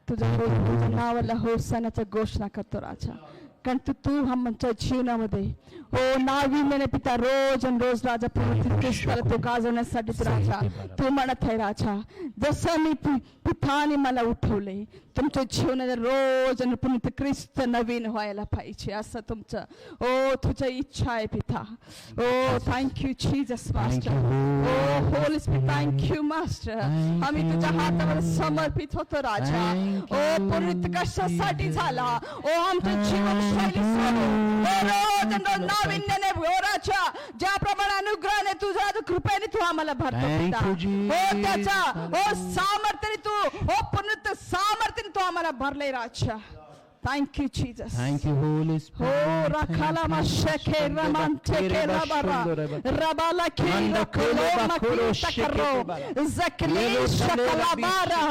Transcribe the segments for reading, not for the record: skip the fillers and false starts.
तुझ्या नावाला होसानाचा घोषणा करतो राजा. कारण तू आमच्या जीवनामध्ये हो नाविन्याने पिता रोज आणि रोज राजा ख्रिस्ताला तो गाजवण्यासाठी राजा तू म्हणत आहे राजा, जसं मी पिताने मला उठवले तुमच्या जीवनात रोज आणि पुन्हा ख्रिस्त नवीन व्हायला पाहिजे असं तुमचं ओ तुझ्या इच्छा आहे पिता. ओ थँक्यू जीसस मास्टर. ओ होली स्पिरिट थँक्यू मास्टर. आम्ही तुझ्या हातावर समर्पित होतो राजा. ओ पुनीत कशासाठी झाला ओ आमच्या जीवनशैली रोज नाविन्याने राजा ज्याप्रमाणे अनुग्रहाने तुझ्या कृपेने तू आम्हाला भरतो पिता. ओ त्याचा ओ सामर्थ्याने तू ओ पुनीत सामर्थ्याने तू आम्हाला भरले राजा. Thank you, Jesus. Thank you, Holy Spirit. Oh, rakala mashake ramante ke rabara rabala ke rakolo makro takaro zakli shakalabara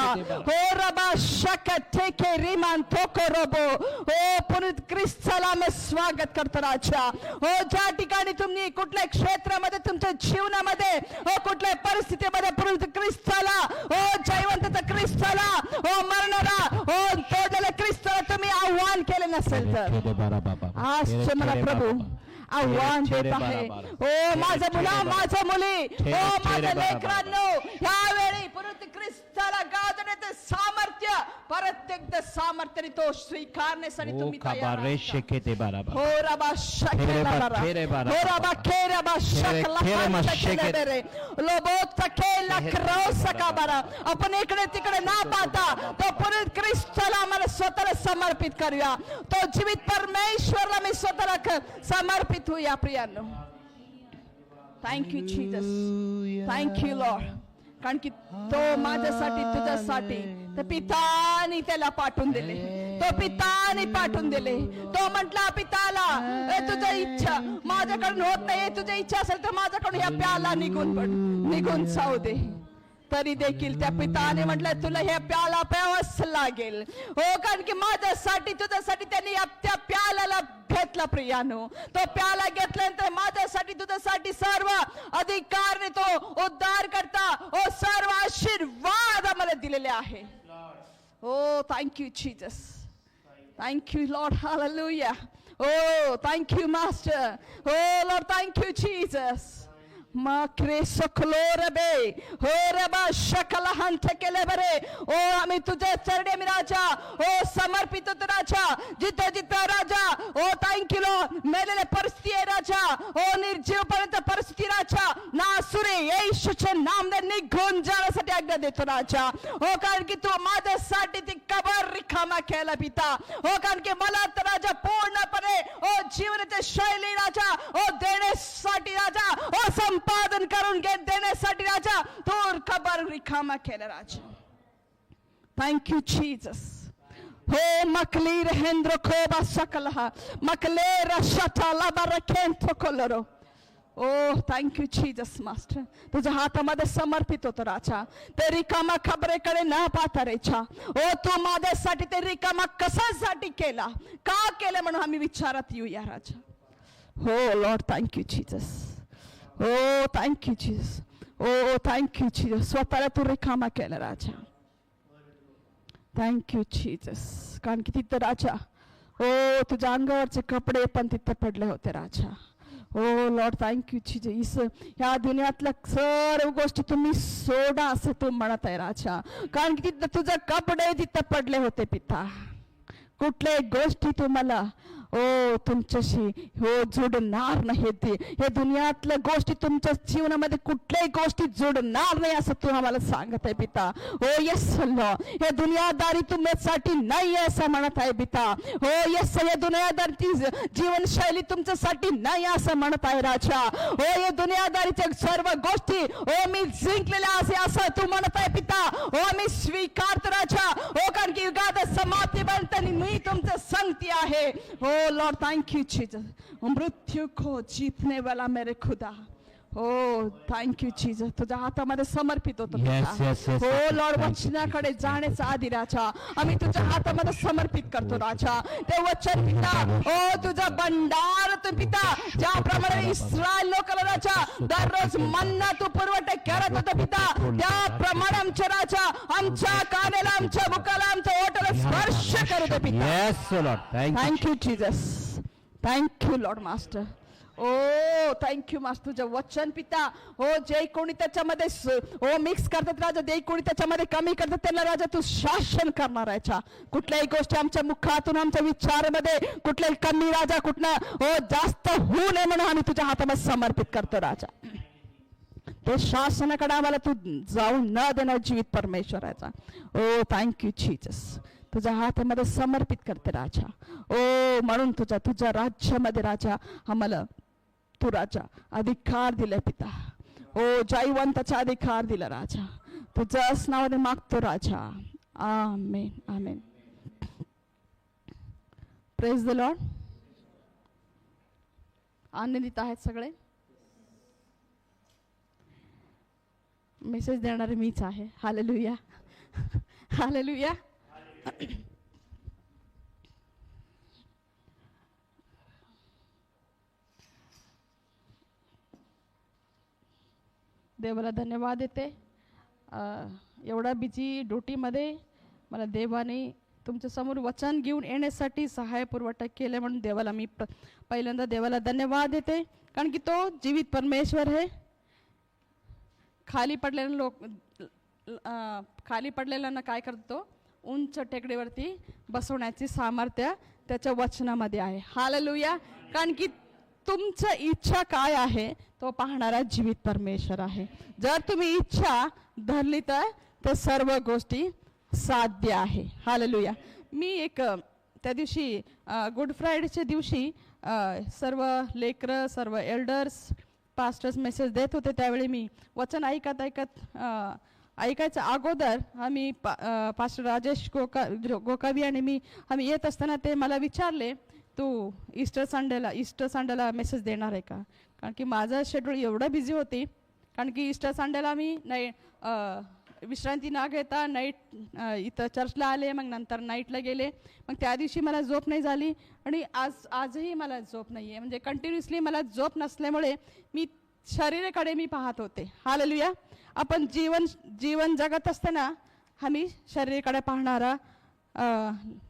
oh raba shakate ke riman tokorobo oh Puneet ख्रिस्ताला मी स्वागत करतो राजा. हो ज्या ठिकाणी तुम्ही कुठल्या क्षेत्रामध्ये तुमच्या जीवनामध्ये हो कुठल्या परिस्थितीमध्ये पुनीत ख्रिस्ताला हो जयवंत ख्रिस्ताला हो मरणारा हो तोडलेल्या ख्रिस्ताला तुम्ही आव्हान केले नसेल तर आज मला प्रभू आव्हान देत आहे. ओ माझ्या मुला माझ्या मुली ओ माझ्या लेकरांनो यावेळी पुनीत ख्रिस्ताला गाजवण्याचे सामर्थ्य प्रत्येक सामर्थ्याने तो स्वीकारण्यासाठी तुम्ही तयार आहात. हो रबा शकेला हो रबा केरबा शकला शकेले लोबोत केला क्रॉसका बरा. आपण इकडे तिकडे ना पाहता तो पुनीत ख्रिस्ताला आम्हाला स्वतःला समर्पित करूया. तो जीवित परमेश्वरला मी स्वतःला समर्पित होऊया प्रियांनो. Thank you Jesus. Thank you Lord. कारण की तो माझ्यासाठी तुझ्यासाठी तर पितानी त्याला पाठवून दिले. तो पितानी पाठवून दिले. तो म्हटला पिताला तुझ्या इच्छा माझ्याकडून होत नाही, तुझी इच्छा असेल तर माझ्याकडून या प्याला निघून जाऊ दे. तरी देखील त्या पिताने म्हटलं तुला हे प्याला प्यावंच लागेल. हो कारण की माझ्यासाठी तुझ्यासाठी त्यांनी त्या प्याल्याला घेतला प्रियानो. तो प्याला घेतल्यानंतर माझ्यासाठी तुझ्यासाठी सर्व अधिकारने तो उद्धार करता ओ सर्व आशीर्वाद आम्हाला दिलेले आहे. O thank you Jesus. Thank you Lord. Hallelujah. O thank you master. O Lord thank you Jesus. माक्रे सकलोर बे हो रबा शकला हंत केले बरे. ओ आम्ही तुझे चरणे मी राजा ओ समर्पित होतो राजा. जिथे जिथे राजा ओ थँक्यू लॉर्ड मेलेले परिस्थिती आहे राजा ओ निर्जीवपर्यंत परिस्थिती राजा नासुरे येशूचे नाम दे निघून जाण्यासाठी आज्ञा देतो राजा. हो कारण की तू माझ्यासाठी ती कबर रिकामा केला पिता. हो कारण की मला तर राजा पूर्णपणे ओ जीवनाची शैली राजा ओ देण्यासाठी राजा ओ संपादन करून देण्यासाठी राजा तो खबर रिकामा केला राजा. Thank you Jesus. हो मकली रहेंद्र खोबा सकलहा मकले रशताला बरकेंतो कोलरो. ओ थँक्यू जीसस मास्टर. तुझ्या हातामध्ये समर्पित होतो राजा. ते रिकामा खबरेकडे न पाहता रेचा ओ तू माझ्यासाठी ते रिकामा कशासाठी केला का केलं म्हणून आम्ही विचारात येऊया राजा. हो लॉर्ड थँक्यू जीसस. ओ थँक्यू जीसस. ओ थँक्यू जीसस. स्वतःला तू रिकामा केला राजा. Thank you Jesus. कारण की तिथं राजा ओ तुझ्या अंगावरचे कपडे पण तिथं पडले होते राजा. ओ लॉर्ड थँक्यू जीसस. ह्या दुनियातल्या सर्व गोष्टी तुम्ही सोडा असं तू म्हणत आहे राजा. कारण की तिथं तुझे कपडे तिथं पडले होते पिता. कुठल्या गोष्टी तुम्हाला ओ तुमच्याशी हो जोडणार नाही. हे दुनियातल्या गोष्टी तुमच्या जीवनामध्ये कुठल्याही गोष्टी जोडणार नाही असं तू आम्हाला सांगत आहे पिता. हो येस लॉर्ड. हे दुनियादारी तुमच्यासाठी नाही आहे असं म्हणत आहे पिता. हो येस हे दुनियादारी जीवनशैली तुमच्यासाठी नाही असं म्हणत आहे राजा. हो हे दुनियादारीच्या सर्व गोष्टी हो मी जिंकलेल्या असे असं तू म्हणत आहे पिता. हो मी स्वीकारतो राजा. हो कारण की युगात समाप्ती बनताना मी तुमचं संगती आहे. हो लॉर्ड थँक्यू जीसस. मृत्यू को जीतने वाला मेरे खुदा. हो थँक्यू जीसस. तुझ्या हातामध्ये समर्पित होतो. हो लॉर्ड वचनाकडे जाण्याचा आधी राजा आम्ही तुझ्या हातामध्ये समर्पित करतो राजा. ते वचन पिता हो तुझा भंडार तू पिता ज्याप्रमाणे इस्रायल लोकांना राजा दररोज मन्ना तू पुरवठा करत होता पिता त्याप्रमाणे आमच्या राजा आमच्या कानेला आमच्या मुखाला आमच्या ओठाला स्पर्श करू दे पिता. Yes Lord. Thank you Jesus. Thank you Lord master. O thank you master. तुझं वचन पिता हो जे कोणी त्याच्यामध्ये हो मिक्स करतात राजा, जे कोणी त्याच्यामध्ये कमी करतात त्यांना राजा तू शासन करणार आहे. कुठल्याही गोष्टी आमच्या मुखातून आमच्या विचारामध्ये कुठल्याही कमी राजा कुठला हो जास्त होऊ नये म्हणून आम्ही तुझ्या हातामध्ये समर्पित करतो राजा. ते शासनाकडे आम्हाला तू जाऊन न देणार जीवित परमेश्वराचा. ओ थँक्यू जीसस. तुझ्या हातामध्ये समर्पित करते राजा. ओ म्हणून तुझ्या राज्यामध्ये राजा आम्हाला तू राजा अधिकार दिले पिता. ओ जयवंताचा अधिकार दिला राजा. तुझ्याच नावाने मागतो राजा. Amen amen. Praise the Lord. आनंदित आहेत सगळे. मेसेज देणारे मीच आहे. Hallelujah hallelujah. देवाला धन्यवाद देते. एवढा बिझी ड्युटीमध्ये मला देवाने तुमच्या समोर वचन घेऊन येण्यासाठी सहाय्य पुरवठा केले म्हणून देवाला मी पहिल्यांदा देवाला धन्यवाद देते. कारण की तो जीवित परमेश्वर आहे. खाली पडलेल्यांना काय करतो उंच टेकडीवरती बसवण्याची सामर्थ्य त्याच्या वचनामध्ये आहे. हालेलुया. कारण की तुमचं इच्छा काय आहे तो पाहणारा जीवित परमेश्वर आहे. जर तुम्ही इच्छा धरली तर ते सर्व गोष्टी साध्य आहे. हालेलुया. मी एक त्या दिवशी गुड फ्रायडेच्या दिवशी सर्व लेकरं सर्व एल्डर्स पास्टर्स मेसेज देत होते. त्यावेळी मी वचन ऐकायचं अगोदर आम्ही पास्टर राजेश गोकावी आणि आम्ही येत असताना ते मला विचारले तू ईस्टर संडेला मेसेज देणार आहे का. कारण की माझं शेड्यूल एवढं बिझी होती. कारण की ईस्टर संडेला मी विश्रांती न घेता नाईट इथं चर्चला आले. मग नंतर नाईटला गेले. मग त्या दिवशी मला झोप नाही झाली आणि आजही मला झोप नाही आहे. म्हणजे कंटिन्युअसली मला झोप नसल्यामुळे मी शरीराकडे मी पाहत होते. हालेलुया. आपण जीवन जगत असताना आम्ही शरीराकडे पाहणारा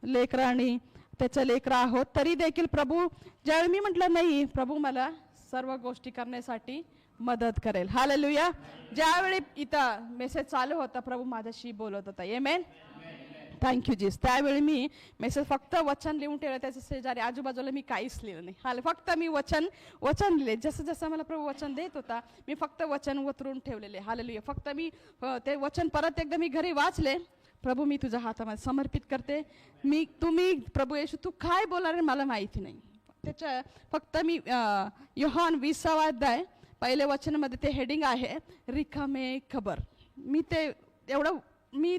लेकरं आणि त्याचं लेकरं आहोत. तरी देखील प्रभू ज्यावेळी मी म्हटलं नाही प्रभू मला सर्व गोष्टी करण्यासाठी मदत करेल. हालेलुया. ज्यावेळी इथं मेसेज चालू होता प्रभू माझ्याशी बोलत होता. आमेन. थँक्यू जीस. त्यावेळी मी मेसेज फक्त वचन लिहून ठेवलं. त्याच्या शेजारी आजूबाजूला मी काहीच लिहिलं नाही. फक्त मी वचन लिहिले. जसं जसं मला प्रभू वचन देत होता मी फक्त वचन उतरून ठेवलेले. हालेलुया. फक्त मी ते वचन परत एकदा मी घरी वाचले. प्रभू मी तुझ्या हातामध्ये समर्पित करते. तुम्ही प्रभू येशू तू काय बोलणार मला माहिती नाही. त्याच्या फक्त मी योहान 20वा अध्याय पहिल्या वचनामध्ये ते हेडिंग आहे रिकामे खबर. मी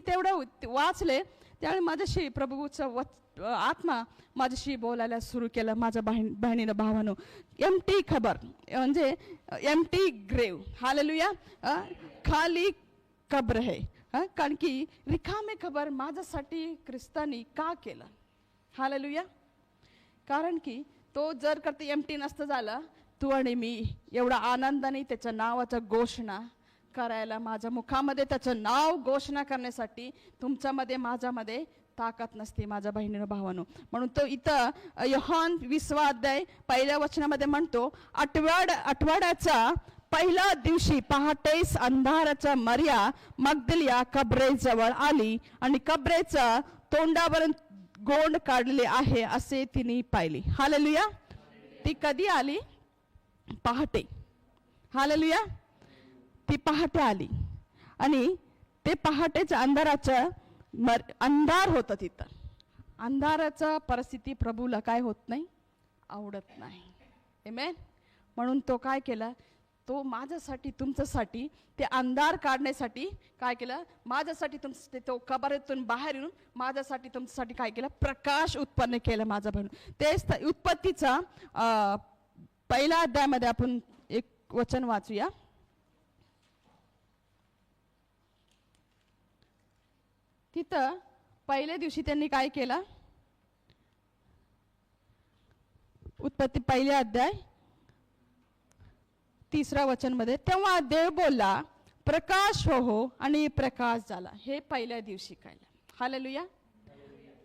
तेवढं वाचले. त्यावेळी माझ्याशी प्रभूचं आत्मा माझ्याशी बोलायला सुरू केलं. माझ्या बहिणीनं भावानं एम्प्टी खबर म्हणजे एम्प्टी ग्रेव. हालेलुया. खाली कब्र आहे. कारण की रिकामे खबर माझ्यासाठी ख्रिस्तानी का केलं. हालेलुया. कारण की तो जर करते एम्प्टी नसतं झालं तू आणि मी एवढा आनंदाने त्याच्या नावाचा घोषणा करायला माझ्या मुखामध्ये त्याचं नाव घोषणा करण्यासाठी तुमच्यामध्ये माझ्यामध्ये ताकद नसते माझ्या बहिणीनं भावानं. म्हणून तो इथं योहान 20वा अध्याय पहिल्या वचनामध्ये म्हणतो आठवड्याचा पहिल्या दिवशी पहाटेस अंधाराचा मर्या मगदलिया कबरेजवळ आली आणि कबरेचा तोंडावरून गोंड काढले आहे असे तिने पाहिली. हालेलुया. ती कधी आली. पहाटे. हालेलुया. ती पहाटे आली आणि ते पहाटेच्या अंधार होतं तिथं. अंधाराचा परिस्थिती प्रभूला काय होत नाही आवडत नाही. आमेन. म्हणून तो काय केला तो माझ्यासाठी तुमच्यासाठी ते अंधार काढण्यासाठी काय केलं माझ्यासाठी तो कबरेतून बाहेर येऊन माझ्यासाठी तुमच्यासाठी काय केलं प्रकाश उत्पन्न केलं माझा बहीण. तेच उत्पत्तीचा पहिल्या अध्यायामध्ये आपण एक वचन वाचूया. तिथं पहिल्या दिवशी त्यांनी काय केलं. उत्पत्ती पहिल्या अध्याय 3रा वचन मध्ये तेव्हा देव बोलला प्रकाश हो आणि प्रकाश झाला. हे पहिल्या दिवशी काय. हालेलुया.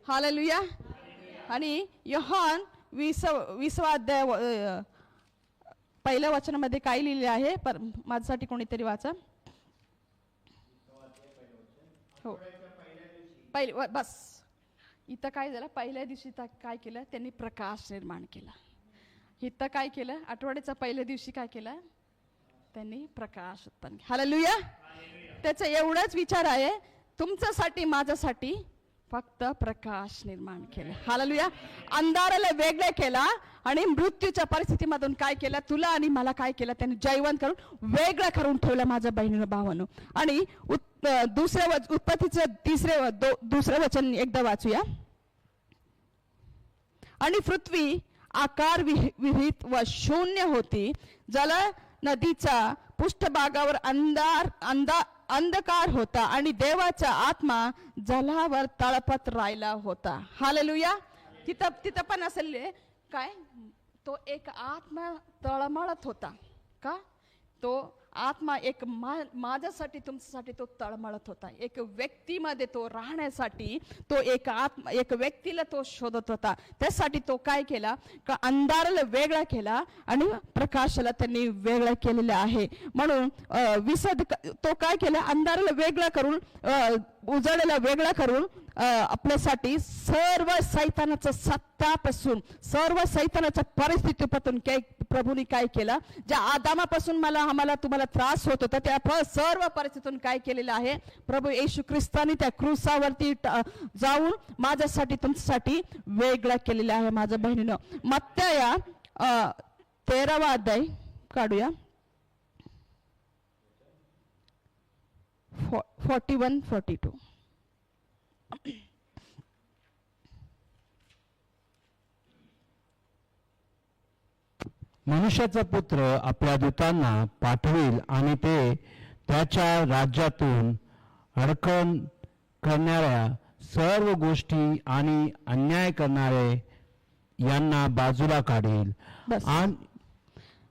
हालेलुया. आणि योहान 20वा अध्याय पहिल्या वचनामध्ये काय लिहिले आहे? माझ्यासाठी कोणीतरी वाचा. हो, बस इथं काय झालं? पहिल्या दिवशी काय केलं? त्यांनी प्रकाश निर्माण केला. इथं काय केलं? आठवड्याच्या पहिल्या दिवशी काय केलं? त्यांनी प्रकाश उत्पन्न केला. हालेलुया. त्याचा एवढाच विचार आहे, तुमच्यासाठी माझ्यासाठी फक्त प्रकाश निर्माण केला. हालेलुया. अंधाराला वेगळं केला आणि मृत्यूच्या परिस्थितीमधून काय केलं? तुला आणि मला काय केलं? त्यांनी जैवंत करून वेगळं करून ठेवलं माझ्या बहिणीनं भावानं. आणि दुसऱ्या उत्पत्तीचं दुसरं वचन एकदा वाचूया. आणि पृथ्वी आकार विरहित व शून्य होती. जल नदीच्या पृष्ठभागावर अंधकार होता आणि देवाचा आत्मा जलावर तळपत राहिला होता. हालेलुया. तिथं पण असेल काय? तो एक आत्मा तळमळत होता. का? तो आत्मा एक माझ्यासाठी तुमच्यासाठी तो तळमळत होता. एक व्यक्तीमध्ये तो राहण्यासाठी तो एक व्यक्तीला तो शोधत होता. त्यासाठी तो काय केला? का अंधाराला वेगळा केला आणि प्रकाशाला त्यांनी वेगळं केलेलं आहे. म्हणून तो काय केला? अंधाराला वेगळा करून उजाडाला वेगळा करून आपल्यासाठी सर्व सैतानाच्या सत्तापासून, सर्व सैतानाच्या परिस्थितीपासून प्रभूने काय केलं? ज्या आदामापासून आम्हाला तुम्हाला त्रास होत होता त्या सर्व परिस्थितीतून काय केलेलं आहे? प्रभू येशू ख्रिस्ताने त्या क्रूसावरती जाऊन माझ्यासाठी तुमच्यासाठी वेगळं केलेलं आहे. माझ्या बहिणीनं मत्तय 13वा अध्याय काढूया. 41-42. मनुष्याचा पुत्र आपल्या दूतांना पाठवेल आणि ते त्याच्या राज्यातून अडकण करणाऱ्या सर्व गोष्टी आणि अन्याय करणारे यांना बाजूला काढेल.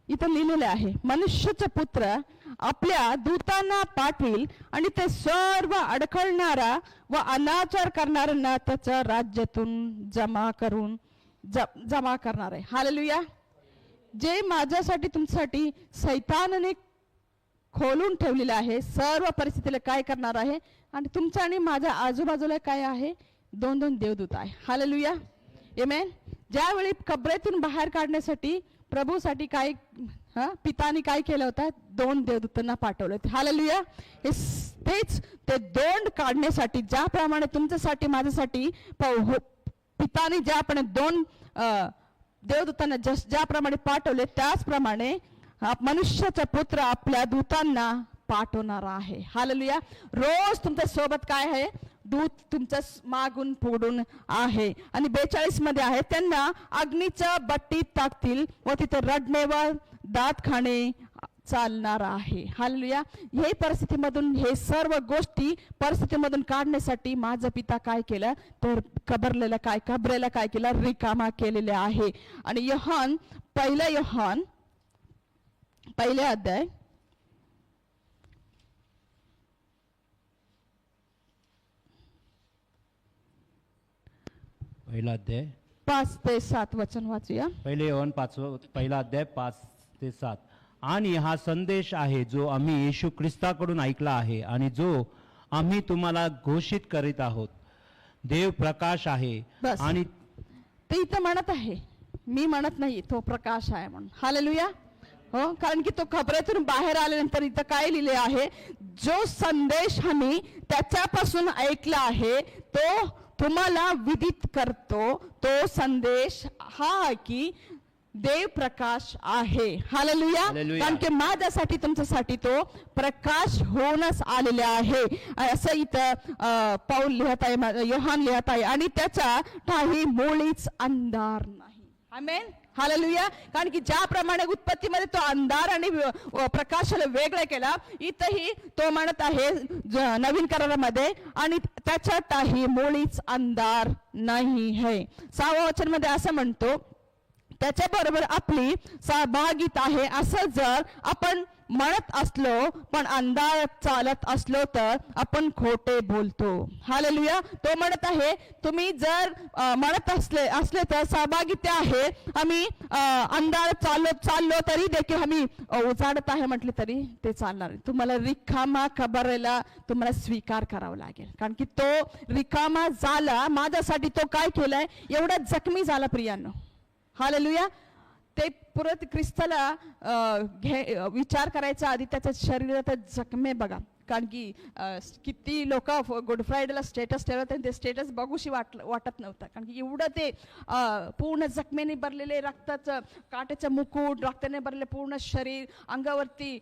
इथं लिहिलेले आहे, मनुष्याचा पुत्र आपल्या दूतांना पाठवेल आणि ते सर्व अडखळणारा व अनाचार करणाऱ्यांना त्याच्या राज्यातून जमा करणार आहे. हालेलुया. जे माझ्यासाठी तुमच्यासाठी सैतानाने खोलून ठेवलेलं आहे सर्व परिस्थितीला काय करणार आहे? आणि तुमच्या आणि माझ्या आजूबाजूला काय आहे? 2 देवदूत आहे. हालेलुया. आमेन. ज्यावेळी कब्रेतून बाहेर काढण्यासाठी प्रभूसाठी काय पितानी काय केलं होतं? 2 देवदूतांना पाठवले. हालेलुया. तेच ते 2 काढण्यासाठी ज्याप्रमाणे तुमच्यासाठी माझ्यासाठी पितानी ज्याप्रमाणे 2 देवदूतांना ज्याप्रमाणे पाठवले त्याचप्रमाणे मनुष्याचा पुत्र आपल्या दूतांना पाठवणार आहे. हालेलुया. रोज तुमच्या सोबत काय आहे? दूत तुमच्या मागून पुढून आहे. आणि 42 मध्ये आहे, त्यांना अग्नीच्या भट्टीत टाकतील व तिथे रडणे व दात खाणे चालणार आहे. हालेलुया. हे परिस्थितीमधून हे सर्व गोष्टी परिस्थितीमधून काढण्यासाठी माझा पिता काय केलं? तर कबरेला काय केलं? रिकामा केलेले आहे. आणि योहान पहिला अध्याय पहिला अध्याय 5 ते 7 वचन वाचूया. पहिले योहान पहिला अध्याय 5 ते 7. आणि हा संदेश आहे जो आम्ही येशू ख्रिस्ताकडून ऐकला आहे आणि जो आम्ही तुम्हाला घोषित करीत आहोत. देव प्रकाश आहे आणि ते इथं म्हणत आहे, मी म्हणत नाही तो प्रकाश आहे म्हणून. हालेलुया. हो, कारण की तो खबरेतून बाहेर आल्यानंतर इथं काय लिहिले आहे? जो संदेश आम्ही त्याच्यापासून ऐकला आहे तो तुम्हाला विदित करतो. तो संदेश हा की देव प्रकाश आहे. हालेलुया. कारण की माझ्यासाठी तुमच्यासाठी तो प्रकाश होऊनच आलेले आहे असं इथं पौल लिहत आहे, योहान लिहत आहे. आणि त्याचा काही मुळीच अंधार नाही. आमेन. हालेलुया. कारण की ज्याप्रमाणे उत्पत्तीमध्ये तो अंधार आणि प्रकाशाला वेगळं केला, इथंही तो म्हणत आहे नवीन करारामध्ये, आणि त्याच्यातही मुळीच अंधार नाही है. 6व्या वचन मध्ये असं म्हणतो, त्याच्याबरोबर आपली सहभागिता आहे. असं जर आपण म्हणत असलो पण अंधारात चालत असलो तर आपण खोटे बोलतो. हालेलुया. तो म्हणत आहे तुम्ही जर म्हणत असले तर सहभागिता आहे, आम्ही अंधारात चाललो तरी देखील आम्ही उजाडत आहे म्हटले तरी ते चालणार. तुम्हाला रिकामा खबरेला तुम्हाला स्वीकार करावा लागेल, कारण की तो रिकामा झाला माझ्यासाठी. तो काय केलाय, एवढा जखमी झाला प्रियांनो. हालेलुया. ते परत ख्रिस्ताला विचार करायचा आधी त्याच्या शरीरात जखमे बघा, कारण की किती लोक गुड फ्रायडेला स्टेटस ठेवत ते स्टेटस बघूशी वाटत नव्हतं, कारण की एवढं ते पूर्ण जखमेने भरलेले, रक्ताचं काट्याचं मुकुट, रक्ताने भरलेले पूर्ण शरीर, अंगावरती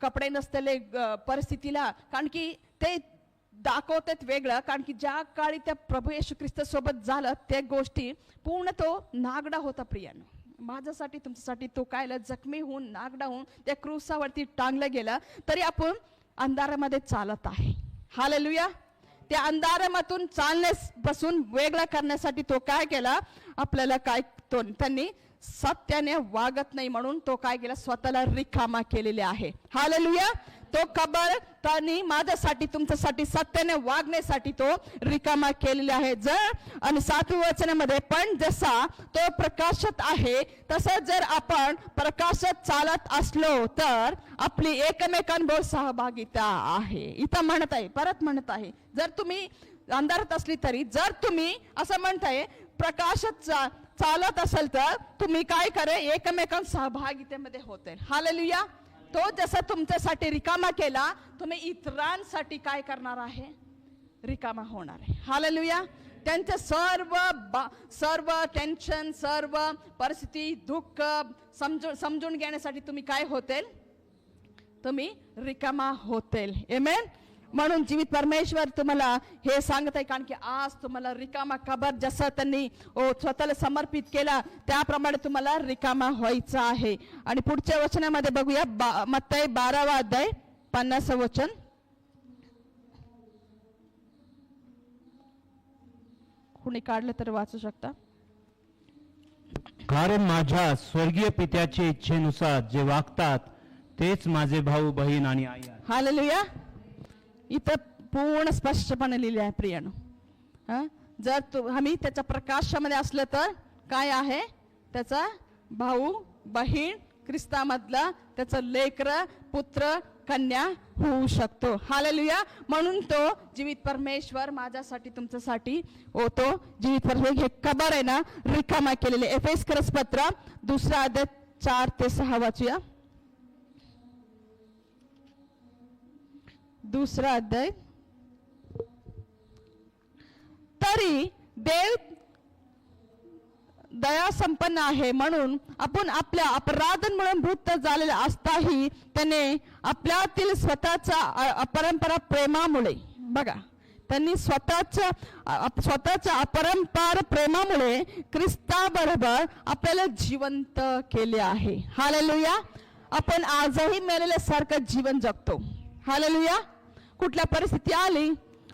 कपडे नसलेले परिस्थितीला, कारण की ते दाखवतात वेगळं. कारण की ज्या काळी त्या प्रभू येशू ख्रिस्त सोबत झालं त्या गोष्टी पूर्ण तो नागडा होता प्रियानो. माझ्यासाठी तुमच्यासाठी तो काय जखमी होऊन नागडा होऊन त्या क्रूसावरती टांगला गेला, तरी आपण अंधारामध्ये चालत आहे. हालेलुया. त्या अंधारामधून चालण्यापासून वेगळा करण्यासाठी तो काय केला, आपल्याला काय त्यांनी सत्याने वागत नाही म्हणून तो काय केला, स्वतःला रिकामा केलेले आहे. हालेलुया. तो खबर त्यांनी माझ्यासाठी तुमच्यासाठी सत्याने वागण्यासाठी तो रिकामा केलेला आहे. जर आणि 7व्या वचनामध्ये पण जसा तो प्रकाशात आहे तसं जर आपण प्रकाशात चालत असलो तर आपली एकमेकांबरोबर सहभागिता आहे. इथं म्हणत आहे, परत म्हणत आहे, जर तुम्ही अंधारात असली तरी जर तुम्ही असं म्हणताय प्रकाशात चालत असेल तर तुम्ही काय करे, एकमेकां सहभागितेमध्ये होते. हालेलुया. तो जसा तुमच्यासाठी रिकामा केला, तुम्ही इतरांसाठी काय करणार आहे, रिकामा होणार आहे. हालेलुया. त्यांचे सर्व टेन्शन, सर्व परिस्थिती, दुःख समजून घेण्यासाठी तुम्ही काय होतील, तुम्ही रिकामा होतील. आमेन. म्हणून जीवित परमेश्वर तुम्हाला हे सांगत आहे, कारण की आज तुम्हाला रिकामा खबर जसं त्यांनी स्वतःला समर्पित केला त्याप्रमाणे तुम्हाला रिकामा व्हायचं आहे. आणि पुढच्या वचनामध्ये बघूया, मत्ती 12वा अध्याय 50 वचन. कुणी काढलं तर वाचू शकता. कारण माझ्या स्वर्गीय पित्याच्या इच्छेनुसार जे वागतात तेच माझे भाऊ बहीण आणि आई आहेत. हालेलुया. इथं पूर्ण स्पष्टपणे लिहिले आहे प्रियानो. जर आम्ही त्याच्या प्रकाशामध्ये असलं तर काय आहे, त्याचा भाऊ बहीण ख्रिस्तामधला त्याचा लेकर पुत्र कन्या होऊ शकतो. हालेलुया. म्हणून तो जीवित परमेश्वर माझ्यासाठी तुमच्यासाठी होतो. जीवित परमेश्वर हे खबर आहे ना रिकामा केलेले. एफेसकरस पत्र 2 अध्याय 4 ते 6 वाचूया. 2 अध्याय. तरी देव दया संपन्न आहे म्हणून आपण आपल्या अपराधांमुळे मृत झालेले असताही त्याने आपल्यातील स्वतःच्या अपरंपरा प्रेमामुळे, बघा त्यांनी स्वतःच्या अपरंपार प्रेमामुळे ख्रिस्ताबरोबर आपल्याला जिवंत केले आहे. हालेलुया. आपण आजही मेलेल्यासारखं जीवन जगतो. हालेलुया. कुठल्या परिस्थिती आली,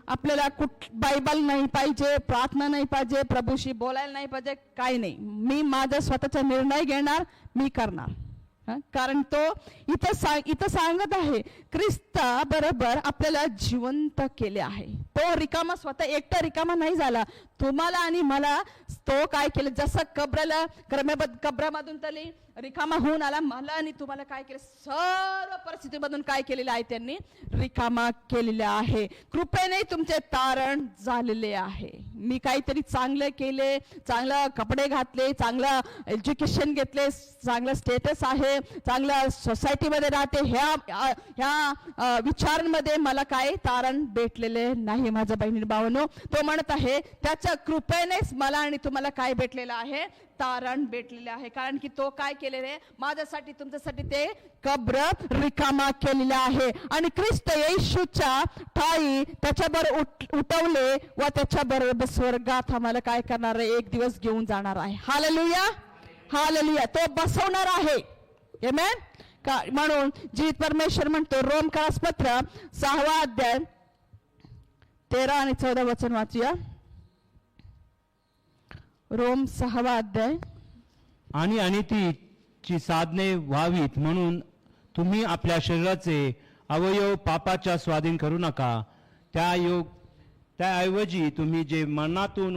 आपल्याला बायबल नाही पाहिजे, प्रार्थना नाही पाहिजे, प्रभूशी बोलायला नाही पाहिजे, काही नाही, मी माझा स्वतःचा निर्णय घेणार, मी करणार. कारण तो इथं सांगत आहे ख्रिस्ता बरोबर आपल्याला जिवंत केले आहे. तो रिकामा स्वतः एकटा रिकामा नाही झाला, तुम्हाला आणि मला तो काय केलं, जसं कब्रामधून तरी रिकामा होऊन आला, मला आणि तुम्हाला काय केलं, सर्व परिस्थितीमधून काय केलेलं आहे, त्यांनी रिकामा केलेलं आहे. कृपेने तुमचे तारण झालेले आहे. मी काहीतरी चांगले केले, चांगलं कपडे घातले, चांगलं एज्युकेशन घेतले, चांगलं स्टेटस आहे, चांगलं सोसायटीमध्ये राहते, ह्या विचारांमध्ये मला काय तारण भेटलेले नाही. माझ्या बहिणी भावांनो, तो म्हणत आहे त्याच्या कृपेनेच मला आणि तुम्हाला काय भेटलेलं आहे, तारण भेटलेले आहे. कारण की तो काय केलेले, माझ्यासाठी तुमच्यासाठी ते कब्र रिकामा केलेला आहे आणि ख्रिस्त येशूच्या ठाई त्याच्याबरोबर उठवले व त्याच्याबरोबर स्वर्गात आम्हाला काय करणार आहे, एक दिवस घेऊन जाणार आहे. हालेलुया. हालेलुया. तो बसवणार आहे. आमेन. म्हणून जीवित परमेश्वर म्हणतो, रोमकरास पत्र 6वा अध्याय 13 आणि 14 वचन वाचूया. रोम 6वा अध्याय. आणि अनितीची साधने व्हावीत म्हणून तुम्ही आपल्या शरीराचे अवयव पापाच्या स्वाधीन करू नका. त्याऐवजी तुम्ही जे मरणातून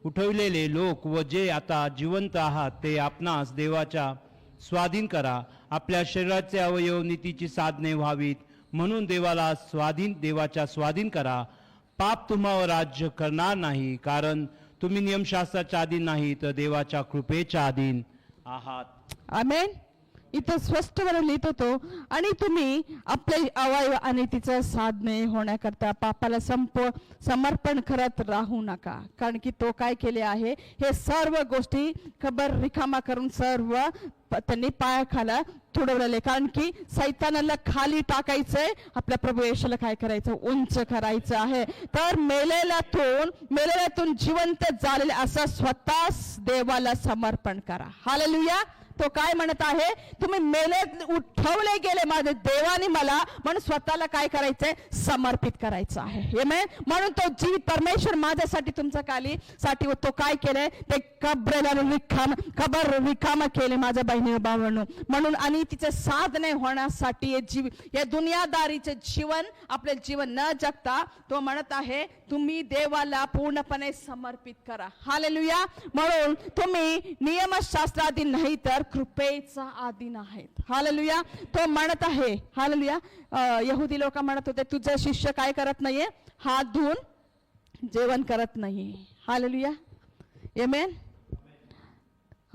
उठविलेले लोक व जे आता जिवंत आहात ते आपणास देवाच्या स्वाधीन करा. आपल्या शरीराचे अवयव नीतीची साधने व्हावीत म्हणून देवाच्या स्वाधीन करा. पाप तुम्हावर राज्य करणार नाही, कारण तुम्ही नियमशास्त्राच्या अधीन नाही तर देवाच्या कृपेच्या अधीन आहात. आमेन. इथं स्पष्टपणे लिहित होतो, आणि तुम्ही आपले अवयव आणि तिचं साधने होण्याकरता पापाला समर्पण करत राहू नका, कारण की तो काय केले आहे, हे सर्व गोष्टी खबर रिकामा करून सर्व त्यांनी पायाखाला तुडवलेले. कारण की सैतानाला खाली टाकायचंय, आपल्या प्रभू येशूला काय करायचं, उंच करायचं आहे. तर मेलेल्यातून जिवंत झालेले असं स्वतः देवाला समर्पण करा. हालेलुया. तो काय म्हणत आहे, तुम्ही मेले उठवले गेले माझे देवाने मला, म्हणून स्वतःला काय करायचंय, समर्पित करायचं आहे. आमेन. म्हणून तो जीवित परमेश्वर माझ्यासाठी तुमच्या खाली साठी तो काय केलंय, ते कबर रिकामा केले माझ्या बहिणी भावांनो. म्हणून आणि तिचे साधने होण्यासाठी या दुनियादारीचे जीवन, आपले जीवन न जगता तो म्हणत आहे तुम्ही देवाला पूर्णपणे समर्पित करा. हालेलुया. म्हणून तुम्ही नियमशास्त्राधीन नाही तर कृपेचा अधीन आहेत. हालेलुया. तो म्हणत आहे, हालेलुया. यहुदी लोक म्हणत होते तुझे शिष्य काय करत नाहीये, हात धुवून जेवण करत नाही. हालेलुया. आमेन.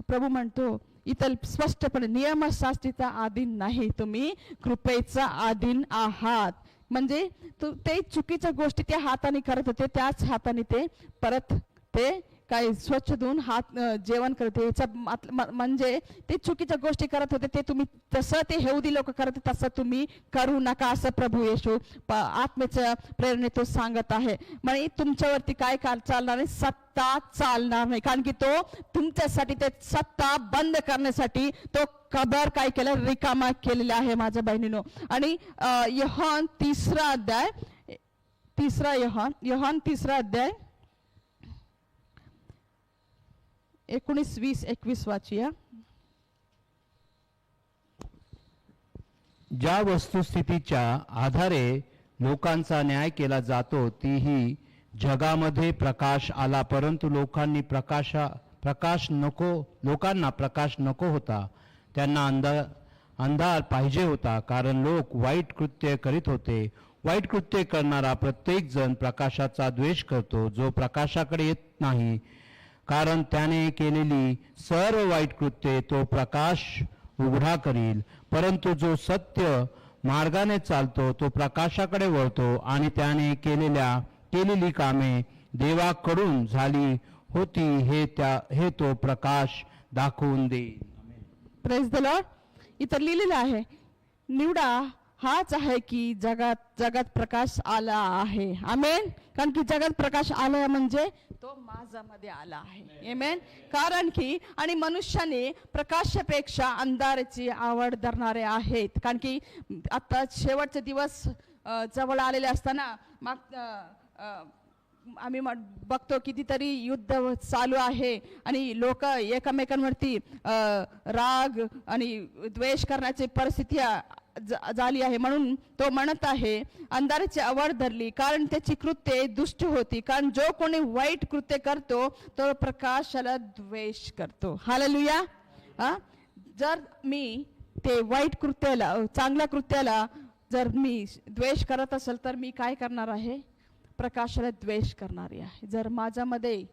प्रभू म्हणतो इथं स्पष्टपणे नियमशास्त्राचा अधीन नाही, तुम्ही कृपेचा अधीन आहात. म्हणजे ते चुकीच्या गोष्टी त्या हाताने करत होते, त्याच हाताने ते परत ते काय स्वच्छ धुवून हात जेवण करते. म्हणजे ते चुकीच्या गोष्टी करत होते, ते तुम्ही तसं ते यहुदी लोक करत तसं तुम्ही करू नका, असं प्रभू येशू आत्मेच्या प्रेरणेतून सांगत आहे. म्हणजे तुमच्यावरती काय चालणार नाही, सत्ता चालणार नाही, कारण की तो तुमच्यासाठी ते सत्ता बंद करण्यासाठी तो कबर काय केलं, रिकामा केलेला आहे माझ्या बहिणीनो. आणि योहान तिसरा अध्याय 19, 20, 21 वाचूया. ज्या वस्तुस्थितीच्या आधारे लोकांचा न्याय केला जातो तीही जगामध्ये प्रकाश आला, परंतु लोकांना प्रकाश नको होता. त्यांना अंधार पाहिजे होता, कारण लोक वाईट कृत्य करीत होते. वाईट कृत्य करणारा प्रत्येक जण प्रकाशाचा द्वेष करतो. जो प्रकाशाकडे येत नाही, कारण त्याने केलेली सर्व वाईट कृत्ये तो प्रकाश उघडा करील. परंतु जो सत्य मार्गाने चालतो तो प्रकाशाकडे वळतो, आणि त्याने केलेली कामे देवाकडून झाली होती हे तो प्रकाश दाखवून देईल. Praise the Lord. इथं लिहिलेलं आहे, निवडा हाच आहे की जगात प्रकाश आला आहे. आमेन. कारण की जगात प्रकाश आला म्हणजे तो माझ्यामध्ये आला आहे. आमेन. कारण की आणि मनुष्याने प्रकाशापेक्षा अंधाराची आवड धरणारे आहेत. कारण की आता शेवटचे दिवस जवळ आलेले असताना आम्ही बघतो कितीतरी युद्ध चालू आहे, आणि लोक एकमेकांवरती राग आणि द्वेष करण्याची परिस्थिती झाली आहे. म्हणून तो म्हणत आहे अंधाराची आवड धरली, कारण त्याची कृत्ये दुष्ट होती. कारण जो कोणी वाईट कृत्य करतो तो प्रकाशाला द्वेष करतो. हालेलुया. जर मी ते वाईट कृत्याला, चांगल्या कृत्याला जर मी द्वेष करत असेल तर मी काय करणार आहे, प्रकाशाला द्वेष करणारी आहे. जर माझ्यामध्ये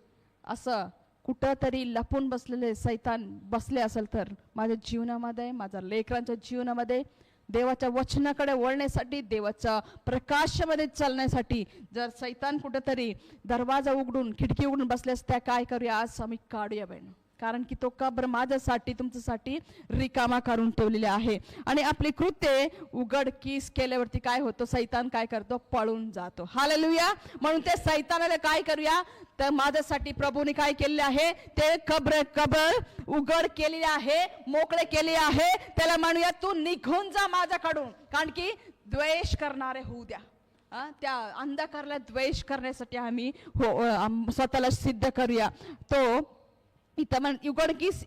असं कुठंतरी लपून बसलेले सैतान बसले असेल तर माझ्या जीवनामध्ये, माझ्या लेकरांच्या जीवनामध्ये देवाच्या वचनाकडे वळण्यासाठी, देवाच्या प्रकाशामध्ये चालण्यासाठी जर सैतान कुठेतरी दरवाजा उघडून खिडकी उघडून बसल्यास त्या काय करूया, आज आम्ही काढूया बहिण. कारण की तो कब्र माझ्यासाठी तुमच्यासाठी रिकामा करून ठेवलेले आहे. आणि आपली कृत्ये उघडकीस केल्यावरती काय होतं, सैतान काय करतो, पळून जातो. हालेलुया. म्हणून ते सैतानाला काय करूया, तर माझ्यासाठी प्रभूने काय केलेले आहे, ते कबर उघड केलेली आहे, मोकळे केले आहे. त्याला म्हणूया तू निघून जा माझ्याकडून, कारण की द्वेष करणारे होऊ द्या. त्या अंधकाराला द्वेष करण्यासाठी आम्ही स्वतःला सिद्ध करूया. तो इथं उघडकीस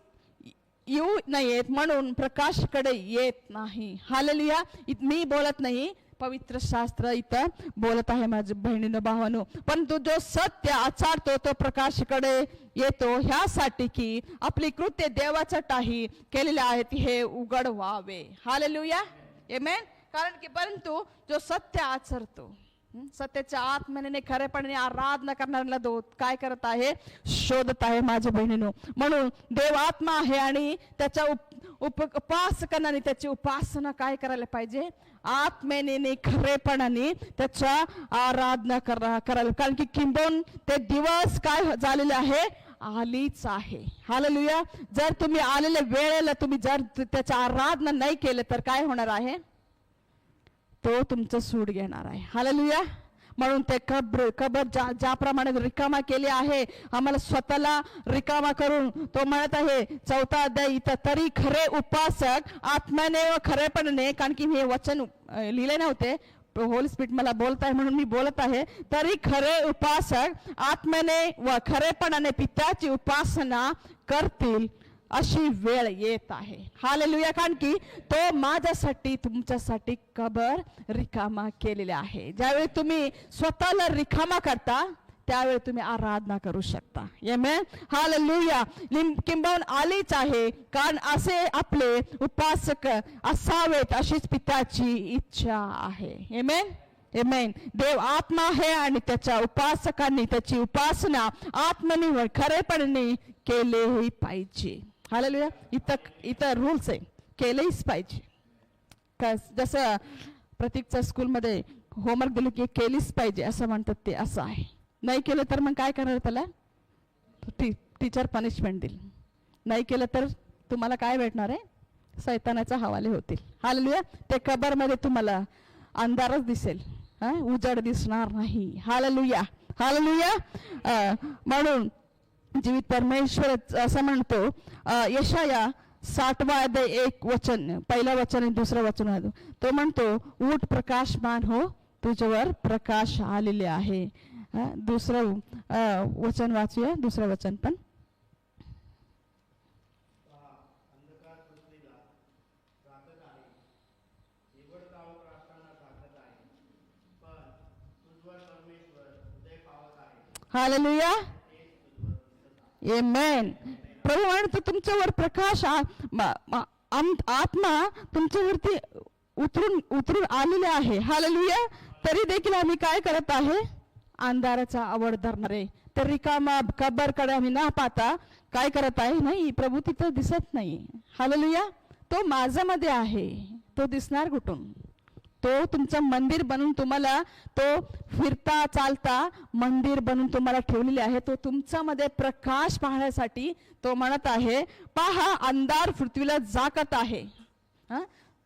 येऊ नयेत म्हणून प्रकाशाकडे येत नाही. हालेलुया. मी बोलत नाही, पवित्र शास्त्र इथं बोलत आहे माझ्या बहिणीनं भावानो. परंतु जो सत्य आचरतो तो प्रकाशाकडे येतो, ह्यासाठी की आपली कृत्य देवाच्या टाही केलेले आहेत हे उघड व्हावे. हालेलुया. आमेन. कारण की परंतु जो सत्य आचरतो, सत्याच्या आत्म्याने खरेपणाने आराधना करणाऱ्याला तो काय करत आहे, शोधत आहे माझ्या बहिणीनो. म्हणून देव आत्मा आहे आणि त्याच्या उपासकांनी त्याची उपासना काय करायला पाहिजे, आत्मेने खरेपणाने त्याच्या आराधना करायला. कारण की किंबहुना ते दिवस काय झालेले आहे, आलीच आहे. हालेलुया. जर तुम्ही आलेल्या वेळेला तुम्ही जर त्याच्या आराधना नाही केले तर काय होणार आहे, तो तुमचं सूड घेणार आहे. हालेलुया. म्हणून ते कबर ज्याप्रमाणे रिकामा केले आहे, आम्हाला स्वतःला रिकामा करून तो म्हणत आहे 4 अध्याय इथं, तरी खरे उपासक आत्म्याने व खरेपणाने, कारण की हे वचन लिहिले नव्हते, होली स्पिरिट मला बोलत आहे म्हणून मी बोलत आहे, तरी खरे उपासक आत्म्याने व खरेपणाने पित्याची उपासना करतील अशी वेळ येत आहे. हालेलुया. कारण की तो माझ्यासाठी तुमच्यासाठी कबर रिकामा केलेले आहे. ज्यावेळी तुम्ही स्वतःला रिकामा करता त्यावेळी तुम्ही आराधना करू शकता. आमेन. हालेलुया. किंबहुना आलीच आहे, कारण असे आपले उपासक असावेत अशीच पित्याची इच्छा आहे. आमेन. आमेन. देव आत्मा आहे आणि त्याच्या उपासकांनी त्याची उपासना आत्म्याने व खरेपणाने केलेही पाहिजे. हालेलुया. इथं रूल्स आहे, केलेच पाहिजे. जसं प्रत्येकच्या स्कूलमध्ये होमवर्क दिलं की केलीच पाहिजे असं म्हणतात, ते असं आहे. नाही केलं तर मग काय करणार, त्याला टीचर पनिशमेंट देईल. नाही केलं तर तुम्हाला काय भेटणार आहे, शैतानाच्या हवाले होतील. हालेलुया. ते कबरमध्ये तुम्हाला अंधारच दिसेल, उजाड दिसणार नाही. हालेलुया. हालेलुया. म्हणून जीवित परमेश्वर असं म्हणतो, यशाया 60 अध्याय 1 वचन, पहिला वचन आणि दुसरं वचन, तो म्हणतो उठ प्रकाशमान हो, तुझ्यावर प्रकाश आलेले आहे. दुसरं वचन वाचूया, दुसरं वचन पण. हालेलुया. आमेन. प्रभू म्हणतो तुमच्यावर प्रकाश, आत्मा तुमच्यावरती उतरून आलेले आहे. हालेलुया. तरी देखील आम्ही काय करत आहे, अंधाराचा आवड धरणारे, तर रिकामा कबरकडे आम्ही न पाहता काय करत आहे, नाही प्रभू तिथं दिसत नाही. हालेलुया. तो माझ्यामध्ये आहे, तो दिसणार कुठून, तो तुमचं मंदिर बनून तुम्हाला, तो फिरता चालता मंदिर बनून तुम्हाला ठेवलेले आहे. तो तुमच्यामध्ये प्रकाश पाहण्यासाठी तो म्हणत आहे, पहा अंधार पृथ्वीला झाकत आहे.